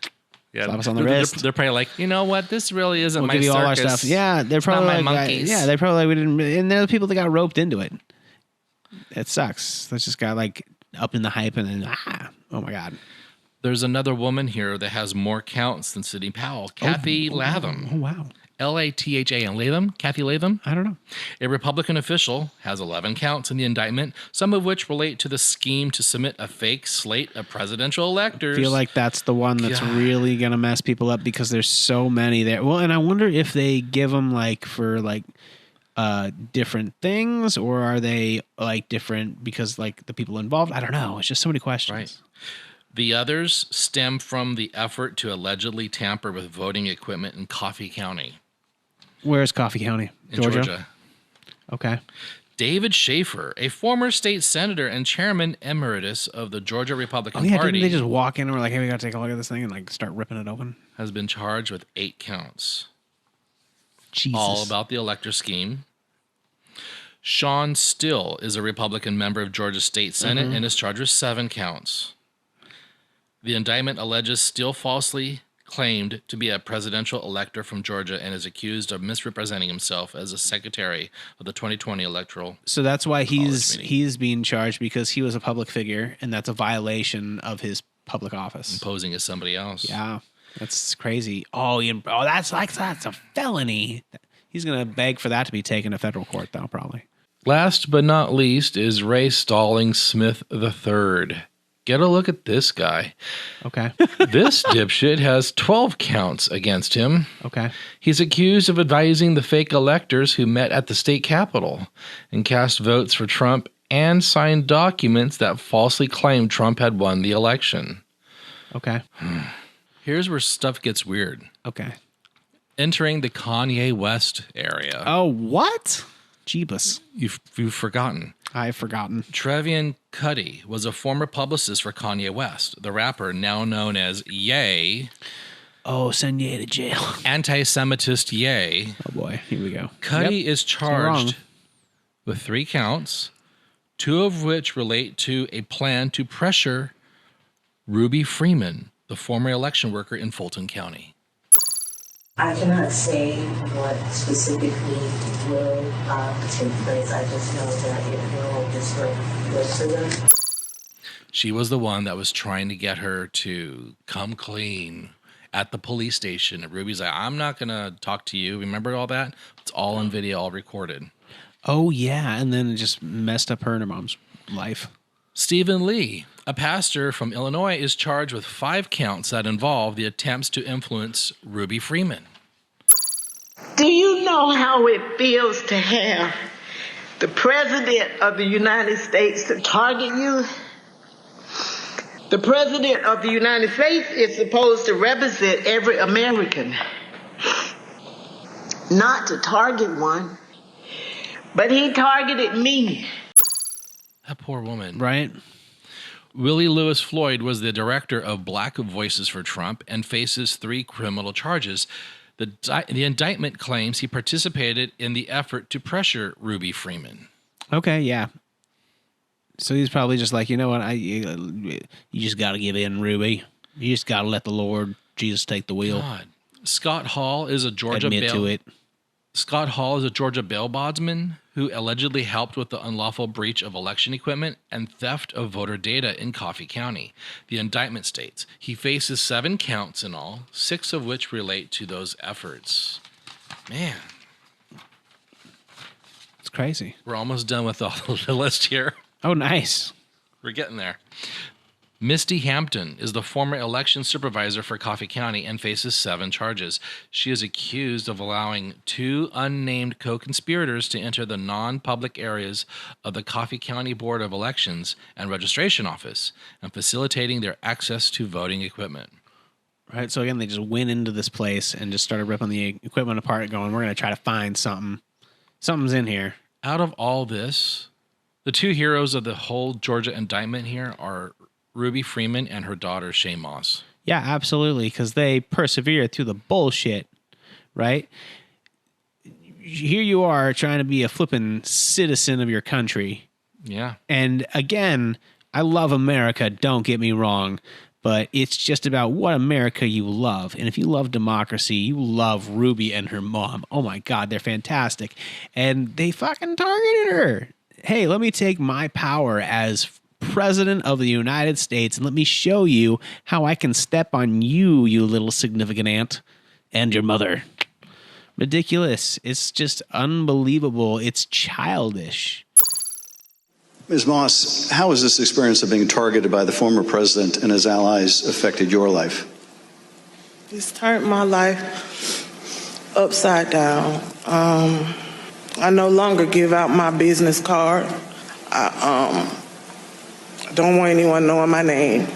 Yeah. Slap us on the wrist. They're probably like, you know what? This really isn't we'll my give you circus. all our stuff. Yeah, they're probably not like, my monkeys. Yeah, they're probably like, we didn't. And they're the people that got roped into it. It sucks. That's just got like up in the hype and then, oh my God. There's another woman here that has more counts than Sidney Powell. Cathy Latham. Oh, wow. Latham. Latham? Cathy Latham? I don't know. A Republican official has 11 counts in the indictment, some of which relate to the scheme to submit a fake slate of presidential electors. I feel like that's the one that's really going to mess people up because there's so many there. Well, and I wonder if they give them like for like different things, or are they like different because like the people involved? I don't know. It's just so many questions. Right. The others stem from the effort to allegedly tamper with voting equipment in Coffee County. Where's Coffee County? In Georgia. Okay. David Shafer, a former state senator and chairman emeritus of the Georgia Republican Party. Didn't they just walk in and were like, hey, we got to take a look at this thing and like start ripping it open? Has been charged with 8 counts. Jesus. All about the elector scheme. Shawn Still is a Republican member of Georgia State Senate and is charged with 7 counts. The indictment alleges Still falsely claimed to be a presidential elector from Georgia and is accused of misrepresenting himself as a secretary of the 2020 Electoral. So that's why he's being charged, because he was a public figure, and that's a violation of his public office. Imposing as somebody else. Yeah. That's crazy. That's a felony. He's going to beg for that to be taken to federal court, though, probably. Last but not least is Ray Stallings Smith III. Get a look at this guy. Okay. This dipshit has 12 counts against him. Okay. He's accused of advising the fake electors who met at the state capitol and cast votes for Trump and signed documents that falsely claimed Trump had won the election. Okay. Here's where stuff gets weird. Okay. Entering the Kanye West area. Oh, what? Jeebus. You've forgotten. I've forgotten. Trevian Cuddy was a former publicist for Kanye West, the rapper now known as Ye. Oh, send Ye to jail. Anti-Semitist Ye. Oh, boy. Here we go. Cuddy is charged with 3 counts, 2 of which relate to a plan to pressure Ruby Freeman, the former election worker in Fulton County. I cannot say what specifically will take place. I just know that it will disrupt most of them. She was the one that was trying to get her to come clean at the police station. And Ruby's like, I'm not going to talk to you. Remember all that? It's all on video, all recorded. Oh, yeah. And then it just messed up her and her mom's life. Stephen Lee, a pastor from Illinois, is charged with 5 counts that involve the attempts to influence Ruby Freeman. Do you know how it feels to have the President of the United States to target you? The President of the United States is supposed to represent every American, not to target one, but he targeted me. That poor woman. Right? Willie Lewis Floyd was the director of Black Voices for Trump and faces 3 criminal charges. The indictment claims he participated in the effort to pressure Ruby Freeman. Okay, yeah. So he's probably just like, you know what? You just got to give in, Ruby. You just got to let the Lord Jesus take the wheel. God. Scott Hall is a Georgia Scott Hall is a Georgia bail bondsman who allegedly helped with the unlawful breach of election equipment and theft of voter data in Coffee County. The indictment states he faces 7 counts in all, 6 of which relate to those efforts. Man. It's crazy. We're almost done with the list here. Oh, nice. We're getting there. Misty Hampton is the former election supervisor for Coffee County and faces 7 charges. She is accused of allowing 2 unnamed co-conspirators to enter the non-public areas of the Coffee County Board of Elections and Registration Office and facilitating their access to voting equipment. Right, so again, they just went into this place and just started ripping the equipment apart going, we're going to try to find something. Something's in here. Out of all this, the 2 heroes of the whole Georgia indictment here are Ruby Freeman and her daughter, Shay Moss. Yeah, absolutely, because they persevered through the bullshit, right? Here you are trying to be a flippin' citizen of your country. Yeah. And again, I love America, don't get me wrong, but it's just about what America you love. And if you love democracy, you love Ruby and her mom. Oh my God, they're fantastic. And they fucking targeted her. Hey, let me take my power as President of the United States and let me show you how I can step on you, you little significant aunt, and your mother. Ridiculous. It's just unbelievable. It's childish. Ms. Moss, how has this experience of being targeted by the former president and his allies affected your life? It's turned my life upside down. I no longer give out my business card. I don't want anyone knowing my name.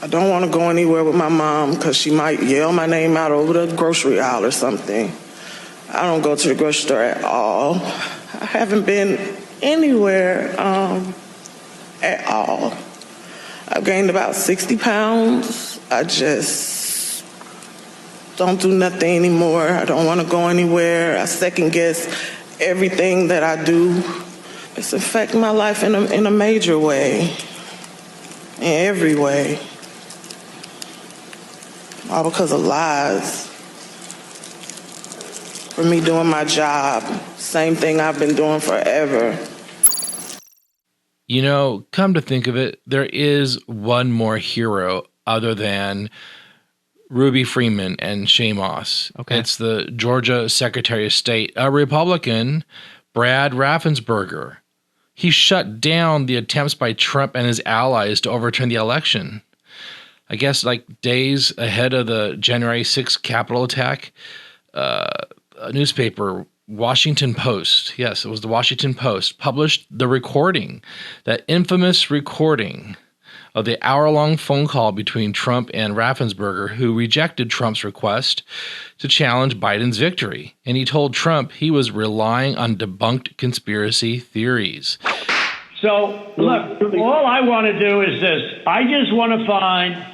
I don't want to go anywhere with my mom because she might yell my name out over the grocery aisle or something. I don't go to the grocery store at all. I haven't been anywhere at all. I've gained about 60 pounds. I just don't do nothing anymore. I don't want to go anywhere. I second guess everything that I do. It's affecting my life in a major way, in every way. All because of lies. For me doing my job, same thing I've been doing forever. You know, come to think of it, there is one more hero other than Ruby Freeman and Shay Moss. Okay. It's the Georgia Secretary of State, a Republican, Brad Raffensperger. He shut down the attempts by Trump and his allies to overturn the election. I guess like days ahead of the January 6th Capitol attack, a newspaper, Washington Post, yes, it was the Washington Post, published the recording, that infamous recording of the hour-long phone call between Trump and Raffensperger, who rejected Trump's request to challenge Biden's victory. And he told Trump he was relying on debunked conspiracy theories. So, look, all I want to do is this. I just want to find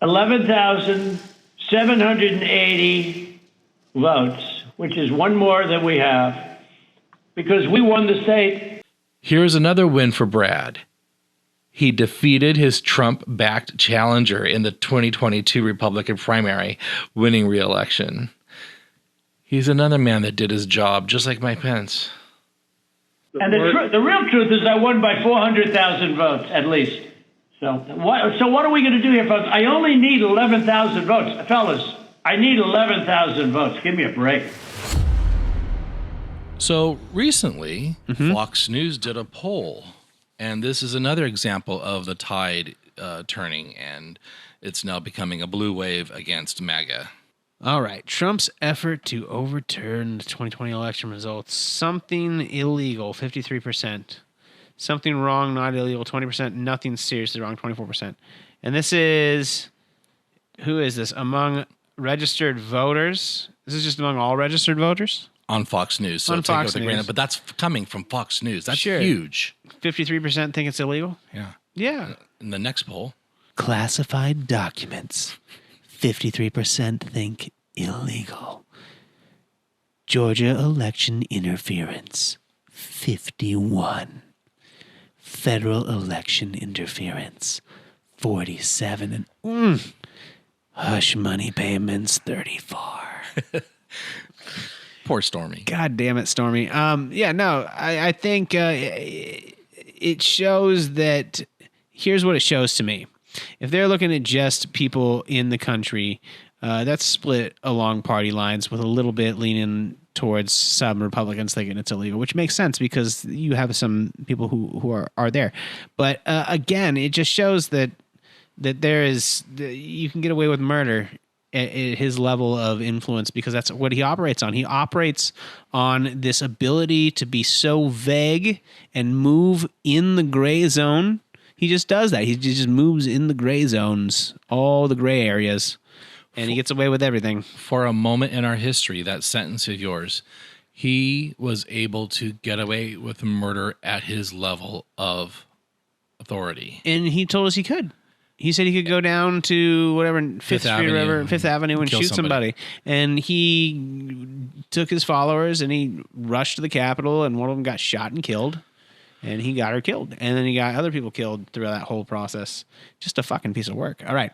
11,780 votes, which is one more than we have, because we won the state. Here's another win for Brad. He defeated his Trump-backed challenger in the 2022 Republican primary, winning re-election. He's another man that did his job, just like Mike Pence. And the real truth is I won by 400,000 votes, at least. So what are we going to do here, folks? I only need 11,000 votes. Fellas, I need 11,000 votes. Give me a break. So recently, Fox News did a poll. And this is another example of the tide turning, and it's now becoming a blue wave against MAGA. All right. Trump's effort to overturn the 2020 election results. Something illegal, 53%. Something wrong, not illegal, 20%. Nothing seriously wrong, 24%. And this is, who is this? Among registered voters? This is just among all registered voters? On Fox News. So on Fox News. Granted, but that's coming from Fox News. That's sure. Huge. 53% think it's illegal? Yeah. Yeah. In the next poll. Classified documents. 53% think illegal. Georgia election interference. 51. Federal election interference. 47. And hush money payments. 34. Poor Stormy. God damn it, Stormy. I think it shows that, here's what it shows to me. If they're looking at just people in the country, that's split along party lines with a little bit leaning towards some Republicans thinking it's illegal, which makes sense because you have some people who are there. But again, it just shows that you can get away with murder at his level of influence because that's what he operates on. He operates on this ability to be so vague and move in the gray zone. He just does that. He just moves in the gray zones, all the gray areas, and he gets away with everything. For a moment in our history, that sentence of yours, he was able to get away with murder at his level of authority. And he told us he could. He said he could go down to whatever, Fifth Street or whatever, Fifth Avenue and shoot somebody. And he took his followers and he rushed to the Capitol, and one of them got shot and killed. And he got her killed. And then he got other people killed through that whole process. Just a fucking piece of work. All right.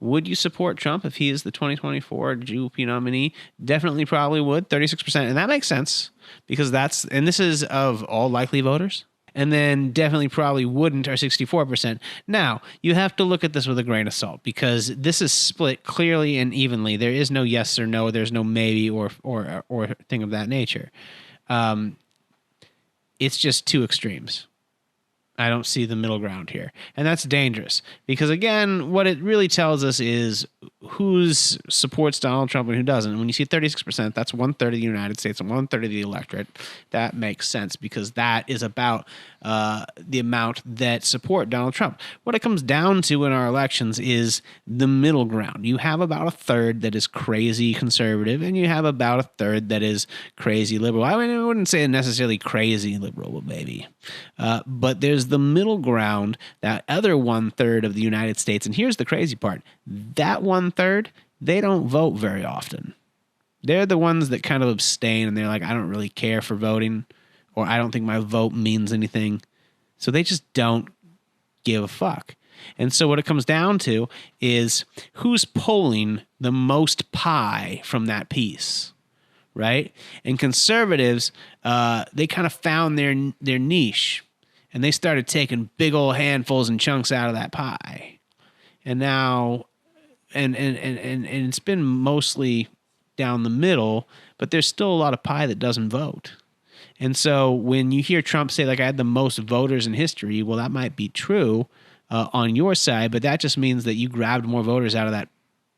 Would you support Trump if he is the 2024 GOP nominee? Definitely probably would. 36%. And that makes sense because this is of all likely voters. And then definitely probably wouldn't are 64%. Now, you have to look at this with a grain of salt because this is split clearly and evenly. There is no yes or no. There's no maybe or thing of that nature. It's just two extremes. I don't see the middle ground here. And that's dangerous because, again, what it really tells us is who supports Donald Trump and who doesn't. And when you see 36%, that's 1/3 of the United States and 1/3 of the electorate. That makes sense because that is about the amount that support Donald Trump. What it comes down to in our elections is the middle ground. You have about 1/3 that is crazy conservative, and you have about 1/3 that is crazy liberal. I wouldn't say necessarily crazy liberal, but maybe. But there's the middle ground, that other 1/3 of the United States. And here's the crazy part. That 1/3, they don't vote very often. They're the ones that kind of abstain, and they're like, I don't really care for voting, or I don't think my vote means anything. So they just don't give a fuck. And so what it comes down to is who's pulling the most pie from that piece, right? And conservatives, they kind of found their niche, and they started taking big old handfuls and chunks out of that pie. And now, and it's been mostly down the middle, but there's still a lot of pie that doesn't vote. And so when you hear Trump say, like, I had the most voters in history, well, that might be true on your side, but that just means that you grabbed more voters out of that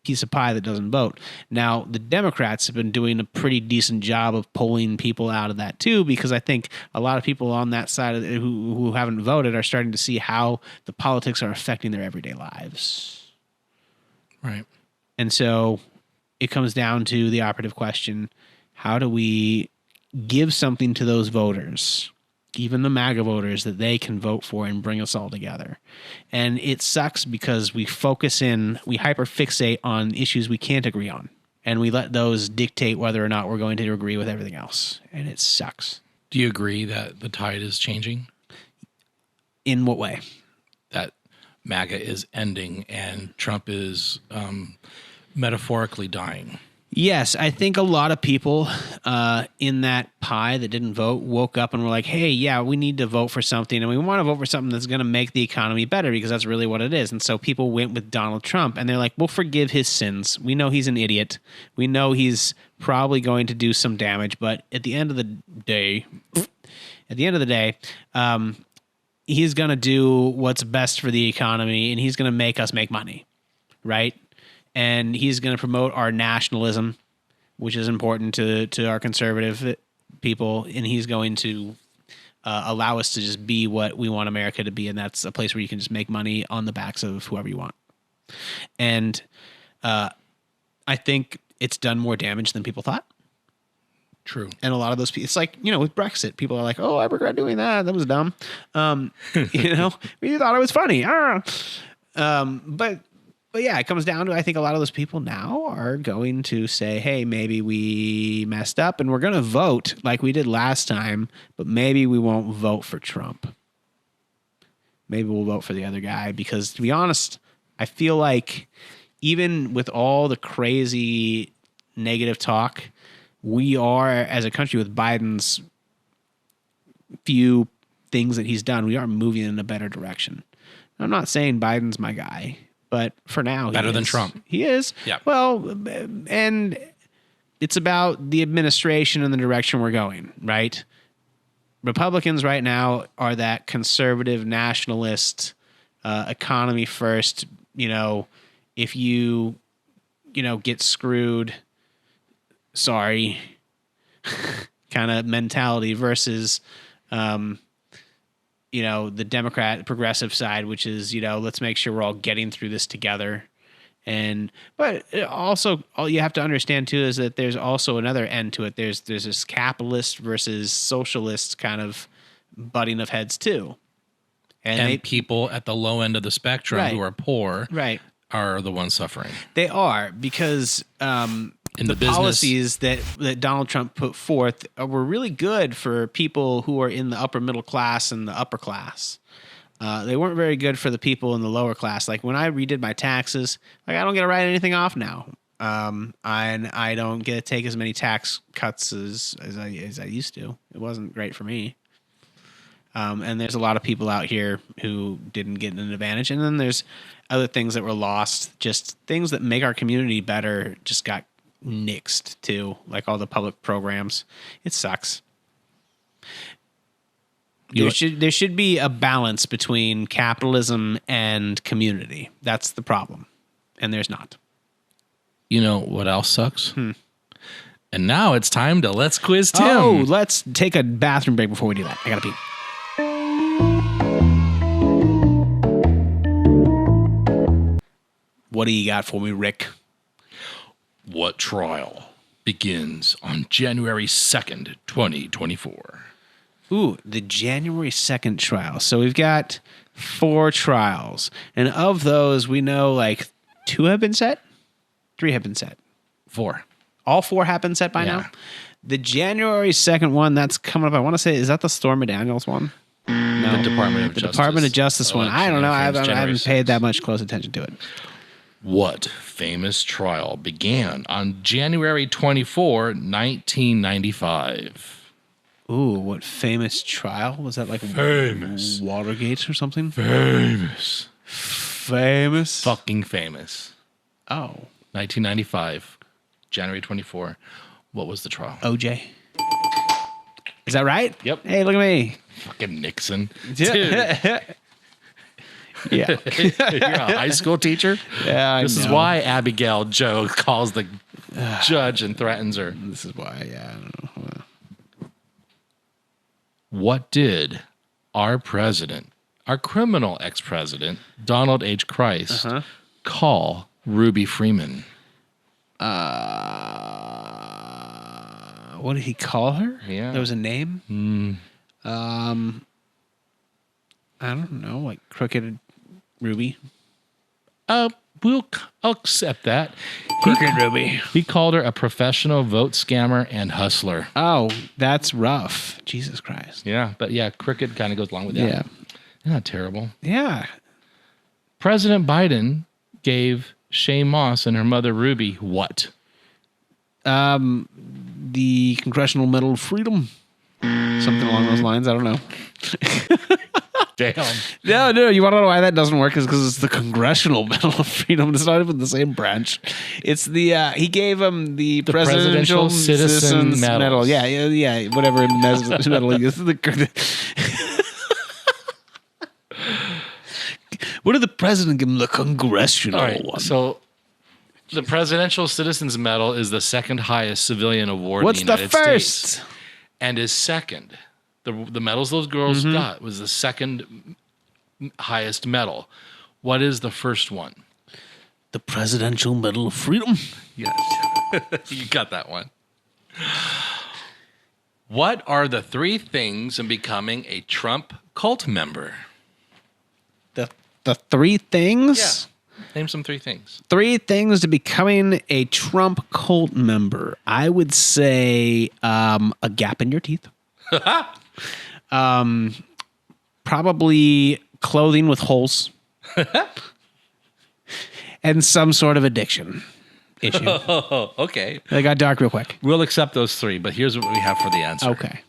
piece of pie that doesn't vote. Now, the Democrats have been doing a pretty decent job of pulling people out of that too, because I think a lot of people on that side of who haven't voted are starting to see how the politics are affecting their everyday lives. Right. And so it comes down to the operative question: how do we give something to those voters, even the MAGA voters, that they can vote for and bring us all together? And it sucks because we hyperfixate on issues we can't agree on, and we let those dictate whether or not we're going to agree with everything else. And it sucks. Do you agree that the tide is changing? In what way? That MAGA is ending and Trump is metaphorically dying. Yes, I think a lot of people in that pie that didn't vote woke up and were like, hey, yeah, we need to vote for something, and we want to vote for something that's going to make the economy better, because that's really what it is. And so people went with Donald Trump, and they're like, we'll forgive his sins. We know he's an idiot. We know he's probably going to do some damage, but at the end of the day, he's going to do what's best for the economy, and he's going to make us make money, right? And he's going to promote our nationalism, which is important to our conservative people. And he's going to allow us to just be what we want America to be. And that's a place where you can just make money on the backs of whoever you want. And I think it's done more damage than people thought. True. And a lot of those people, it's like, with Brexit, people are like, oh, I regret doing that. That was dumb. We thought it was funny. But yeah, it comes down to, I think a lot of those people now are going to say, hey, maybe we messed up and we're going to vote like we did last time, but maybe we won't vote for Trump. Maybe we'll vote for the other guy, because to be honest, I feel like even with all the crazy negative talk, we are, as a country, with Biden's few things that he's done, we are moving in a better direction. I'm not saying Biden's my guy, but for now, better than Trump. He is. Yeah. Well, and it's about the administration and the direction we're going, right? Republicans right now are that conservative, nationalist, economy first. If you, get screwed, sorry, kind of mentality versus, the Democrat progressive side, which is, let's make sure we're all getting through this together. But also, all you have to understand too is that there's also another end to it. There's this capitalist versus socialist kind of butting of heads too. And people at the low end of the spectrum who are poor are the ones suffering. They are, because in the policies that Donald Trump put forth were really good for people who are in the upper middle class and the upper class. They weren't very good for the people in the lower class. Like when I redid my taxes, I don't get to write anything off now. And I don't get to take as many tax cuts as I used to. It wasn't great for me. And there's a lot of people out here who didn't get an advantage. And then there's other things that were lost, just things that make our community better just got nixed too, like all the public programs. It sucks. There should be a balance between capitalism and community. That's the problem. And there's not. You know what else sucks? And now it's time to Let's Quiz Tim. Oh, let's take a bathroom break before we do that. I gotta pee. What do you got for me, Rick? What trial begins on January 2nd, 2024? Ooh, the January 2nd trial. So we've got 4 trials. And of those, we know like 2 have been set? 3 have been set. 4. All 4 have been set by now? The January 2nd one, that's coming up. I want to say, is that the Stormy Daniels one? No. The Department of the Justice. Department of Justice one. I don't know. I haven't January paid that much close attention to it. What famous trial began on January 24, 1995? Ooh, what famous trial? Was that like famous Watergate or something? Famous. famous? Fucking famous. Oh. 1995, January 24. What was the trial? OJ. Is that right? Yep. Hey, look at me. Fucking Nixon. Yeah. Yeah. You're a high school teacher? Yeah, This is why Abigail Joe calls the judge and threatens her. This is why, yeah. I don't know. What did our president, our criminal ex-president, Donald H. Christ, call Ruby Freeman? What did he call her? Yeah. There was a name? I don't know, like Crooked Ruby. I'll accept that. Crooked Ruby. He called her a professional vote scammer and hustler. Oh, that's rough. Jesus Christ. Yeah, but yeah, crooked kind of goes along with that. Yeah. Not terrible. Yeah. President Biden gave Shay Moss and her mother Ruby what? The Congressional Medal of Freedom. Something along those lines. I don't know. Damn. No. You want to know why that doesn't work? Is because it's the Congressional Medal of Freedom. It's not even the same branch. It's the he gave him the Presidential Citizen Medal. Yeah. Whatever medal he is. What did the president give him? The Congressional one. So the Presidential Citizens Medal is the second highest civilian award What's in the United the first? States. And is second. The medals those girls got was the second highest medal. What is the first one? The Presidential Medal of Freedom. Yes. You got that one. What are the 3 things in becoming a Trump cult member? The 3 things? Yeah. Name some 3 things. 3 things to becoming a Trump cult member. I would say a gap in your teeth. Probably clothing with holes. And some sort of addiction issue. Okay. They got dark real quick. We'll accept those 3, but here's what we have for the answer. Okay.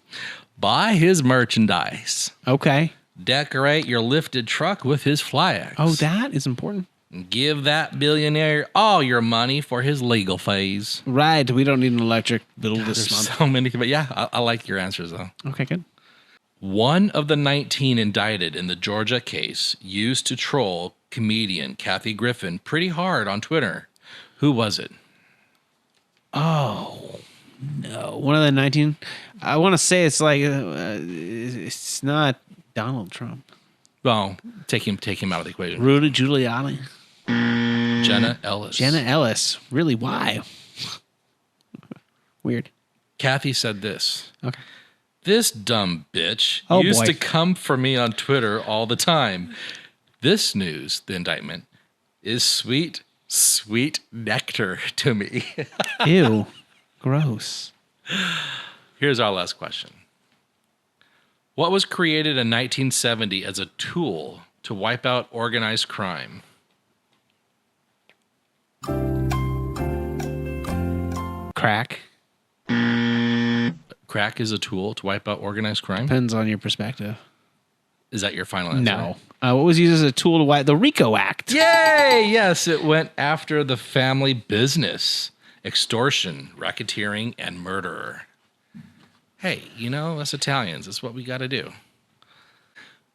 Buy his merchandise. Okay. Decorate your lifted truck with his flags. Oh, that is important. Give that billionaire all your money for his legal fees. Right. We don't need an electric bill this There's month. so many, but yeah, I like your answers though. Okay, good. One of the 19 indicted in the Georgia case used to troll comedian Kathy Griffin pretty hard on Twitter. Who was it? Oh, no. One of the 19. I want to say it's like, it's not Donald Trump. Well, take him out of the equation. Rudy Giuliani. Jenna Ellis. Jenna Ellis. Really? Why? Weird. Kathy said this. Okay. This dumb bitch Oh, used boy. to come for me on Twitter all the time. This news, the indictment, is sweet, sweet nectar to me. Ew. Gross. Here's our last question. What was created in 1970 as a tool to wipe out organized crime? Crack. Crack is a tool to wipe out organized crime? Depends on your perspective. Is that your final answer? No. What was used as a tool to wipe the RICO Act? Yay! Yes, it went after the family business, extortion, racketeering, and murder. Hey, you know, us Italians, that's what we got to do.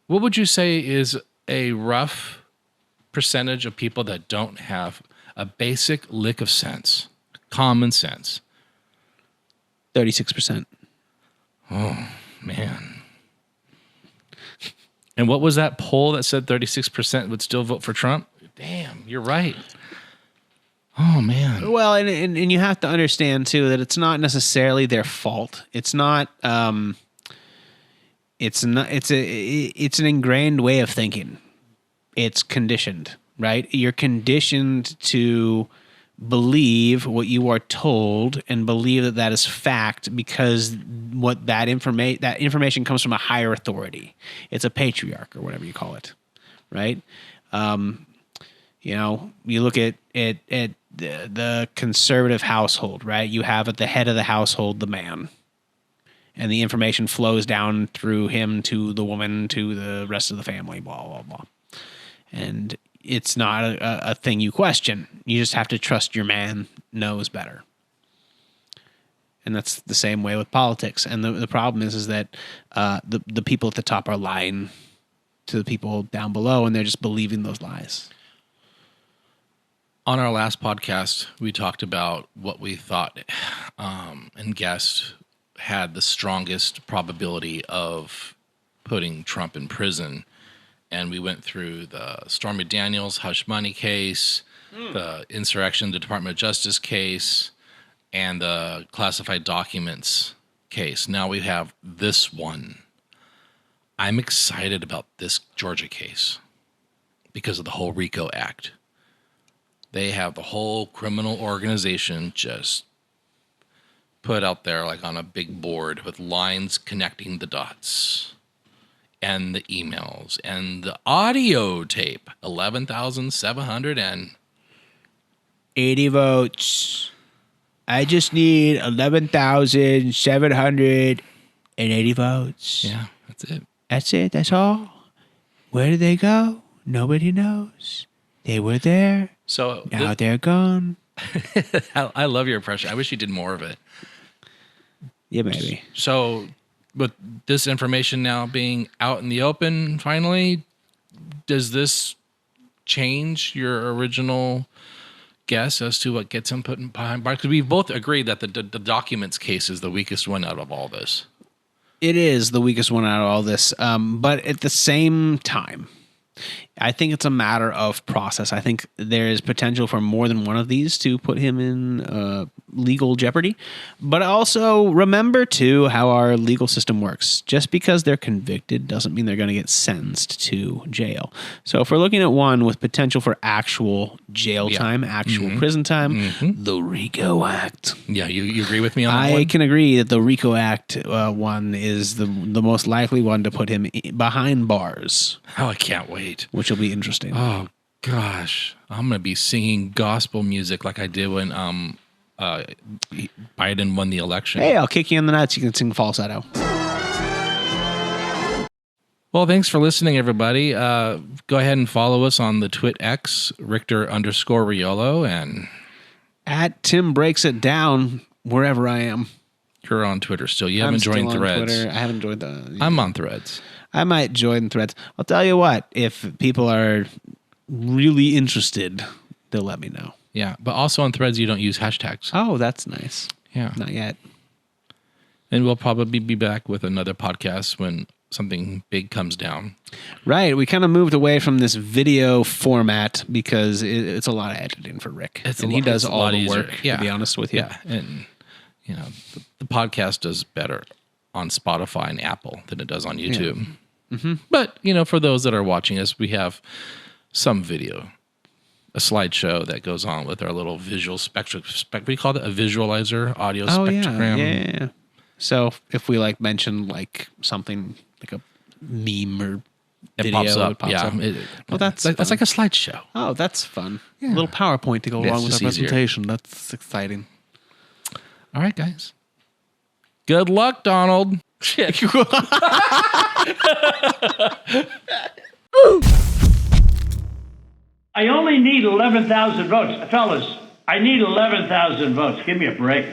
What would you say is a rough percentage of people that don't have a basic lick of sense, common sense? 36%. Oh, man. And what was that poll that said 36% would still vote for Trump? Damn, you're right. Oh, man. Well, and you have to understand, too, that it's not necessarily their fault. It's not, it's an ingrained way of thinking. It's conditioned, right? You're conditioned to believe what you are told and believe that that is fact because what that information comes from a higher authority. It's a patriarch or whatever you call it, right? You know, you look at the conservative household, right? You have at the head of the household the man, and the information flows down through him to the woman to the rest of the family, blah, blah, blah. And it's not a thing you question. You just have to trust your man knows better. And that's the same way with politics. And the problem is that the people at the top are lying to the people down below, and they're just believing those lies. On our last podcast, we talked about what we thought and guessed had the strongest probability of putting Trump in prison. And we went through the Stormy Daniels hush money case, the insurrection, the Department of Justice case, and the classified documents case. Now we have this one. I'm excited about this Georgia case because of the whole RICO Act. They have the whole criminal organization just put out there like on a big board with lines connecting the dots and the emails and the audio tape. 11,780 votes. I just need 11,780 votes. Yeah, that's it. That's it. That's all. Where did they go? Nobody knows. They were there. So now they're gone. I love your impression. I wish you did more of it. Yeah, maybe. So with this information now being out in the open, finally, does this change your original guess as to what gets him put behind bars? Because we both agreed that the documents case is the weakest one out of all this. It is the weakest one out of all this. But at the same time, I think it's a matter of process. I think there is potential for more than one of these to put him in legal jeopardy. But also remember, too, how our legal system works. Just because they're convicted doesn't mean they're going to get sentenced to jail. So if we're looking at one with potential for actual jail time, actual prison time, the RICO Act. Yeah, you agree with me on that I one? can agree that the RICO Act one is the most likely one to put him behind bars. Oh, I can't wait. Which will be interesting. Oh, gosh. I'm going to be singing gospel music like I did when Biden won the election. Hey, I'll kick you in the nuts. You can sing falsetto. Well, thanks for listening, everybody. Go ahead and follow us on the TwitX, Rictor_Riolo, and at Tim Breaks It Down, wherever I am. You're on Twitter still. You haven't joined Threads. Twitter. I haven't joined the... I'm on Threads. I might join Threads. I'll tell you what, if people are really interested, they'll let me know. Yeah, but also on Threads, you don't use hashtags. Oh, that's nice. Yeah. Not yet. And we'll probably be back with another podcast when something big comes down. Right. We kind of moved away from this video format because it's a lot of editing for Rick. And he does all the work, to be honest with you. Yeah, and you know, the podcast does better on Spotify and Apple than it does on YouTube. Yeah. Mm-hmm. But, you know, for those that are watching us, we have some video, a slideshow that goes on with our little visual spectrum. We call it a visualizer, audio spectrogram. Yeah. So if we like mention like something like a meme or video, it pops up. Well, that's like a slideshow. Oh, that's fun. A little PowerPoint to go along with our presentation. Easier. That's exciting. All right, guys. Good luck, Donald. Shit. I only need 11,000 votes. Fellas, I need 11,000 votes. Give me a break.